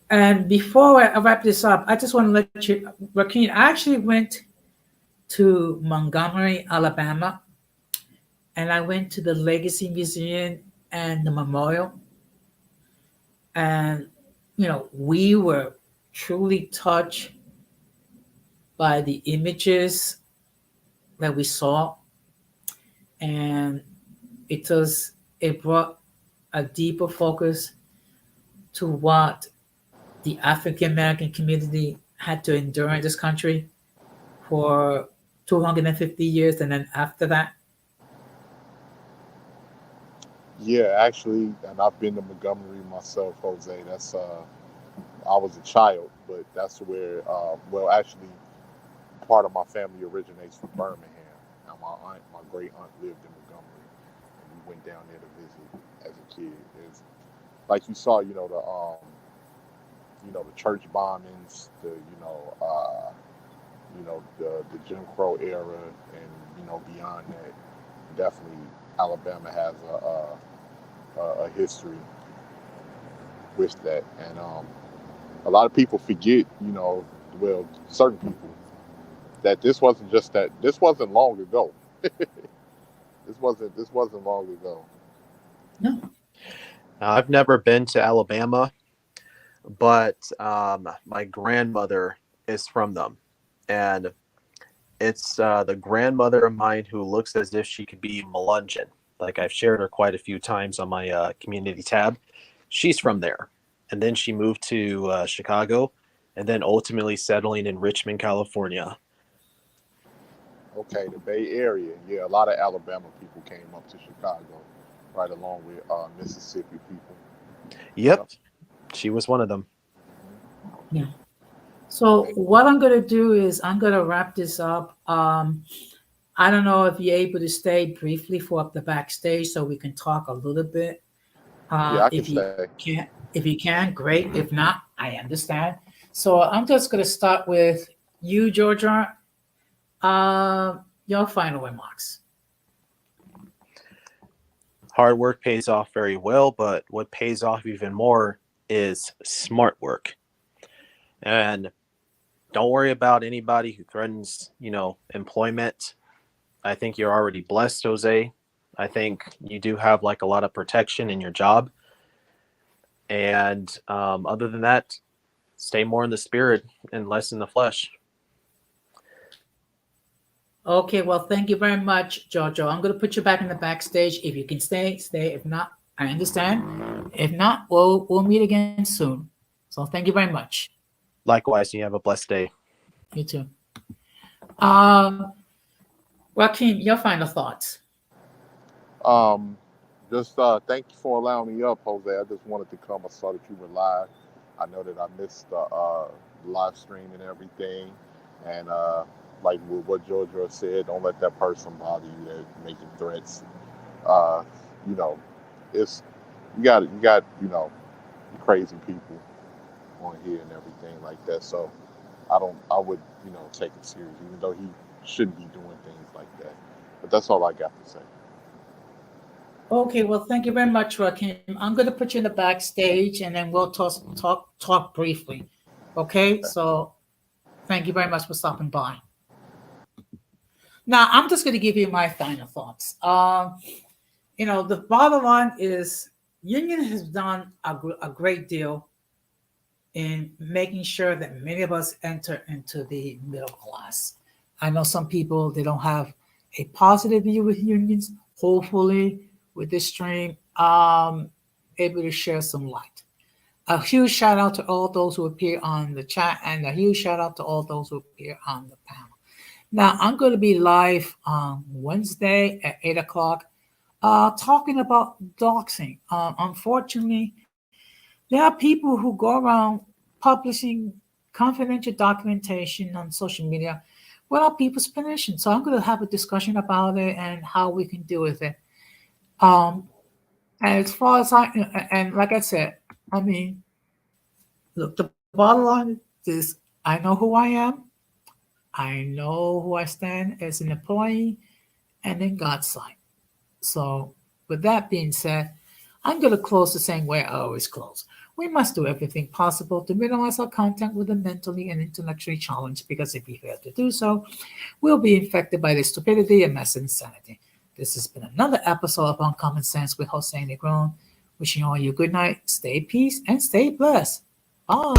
And before I wrap this up, I just want to let you, Joaquin, I actually went to Montgomery, Alabama, and I went to the Legacy Museum and the Memorial. And, we were truly touched by the images that we saw. And it brought a deeper focus to what the African American community had to endure in this country for 250 years. And then after that, Yeah, actually, and I've been to Montgomery myself, Jose. That's I was a child, but that's where well, actually, part of my family originates from Birmingham. Now, my great aunt lived in Montgomery, and we went down there to visit as a kid. It's like you saw, the church bombings, the Jim Crow era, and beyond that. Definitely, Alabama has a history with that, and a lot of people forget, well, certain people, that this wasn't long ago. This wasn't long ago. no, Now, I've never been to Alabama, but my grandmother is from them. And it's the grandmother of mine who looks as if she could be Melungeon. Like I've shared her quite a few times on my community tab. She's from there. And then she moved to Chicago and then ultimately settling in Richmond, California. Okay, the Bay Area. Yeah, a lot of Alabama people came up to Chicago, right along with Mississippi people. Yep, Yep. she was one of them. yeah. So And what I'm gonna do is I'm gonna wrap this up. I don't know if you're able to stay briefly for the backstage so we can talk a little bit. yeah, I can If you stay. can't, if you can, great. If not, I understand. So I'm just gonna start with you, Georgia. Your final remarks. Hard work pays off very well, but what pays off even more is smart work. And don't worry about anybody who threatens, employment. I think you're already blessed, Jose. I think you do have like a lot of protection in your job. And other than that, stay more in the spirit and less in the flesh. Okay, well, thank you very much, Jojo. I'm gonna put you back in the backstage. If you can stay, stay. If not, I understand. If not, we'll meet again soon. So thank you very much. Likewise, you have a blessed day. You too. Um, Joaquin, your final thoughts. Um, just thank you for allowing me up, Jose. I just wanted to come. I saw that you were live. I know that I missed the live stream and everything. And like what Georgia said, don't let that person bother you. They're making threats. Uh, you know, it's you got crazy people on here and everything like that. So I would take it serious, even though he shouldn't be doing things like that. But that's all I got to say. Okay, well, thank you very much, Rakim. I'm going to put you in the backstage, and then we'll talk briefly. Okay, so thank you very much for stopping by. Now, I'm just going to give you my final thoughts. The bottom line is union has done a great deal in making sure that many of us enter into the middle class. I know some people, they don't have a positive view with unions. Hopefully, with this stream, able to share some light. A huge shout out to all those who appear on the chat, and a huge shout out to all those who appear on the panel. Now, I'm going to be live on Wednesday at 8 o'clock talking about doxing. Unfortunately, there are people who go around publishing confidential documentation on social media without people's permission. So I'm going to have a discussion about it and how we can deal with it. And as far as and like I said, I mean, look, the bottom line is I know who I am. I know who I stand as an employee and in God's sight. So, with that being said, I'm going to close the same way I always close. We must do everything possible to minimize our contact with the mentally and intellectually challenged, because if we fail to do so, we'll be infected by the stupidity and mass insanity. This has been another episode of Uncommon Sense with Hossein Negron. Wishing all you good night, stay peace, and stay blessed. Bye.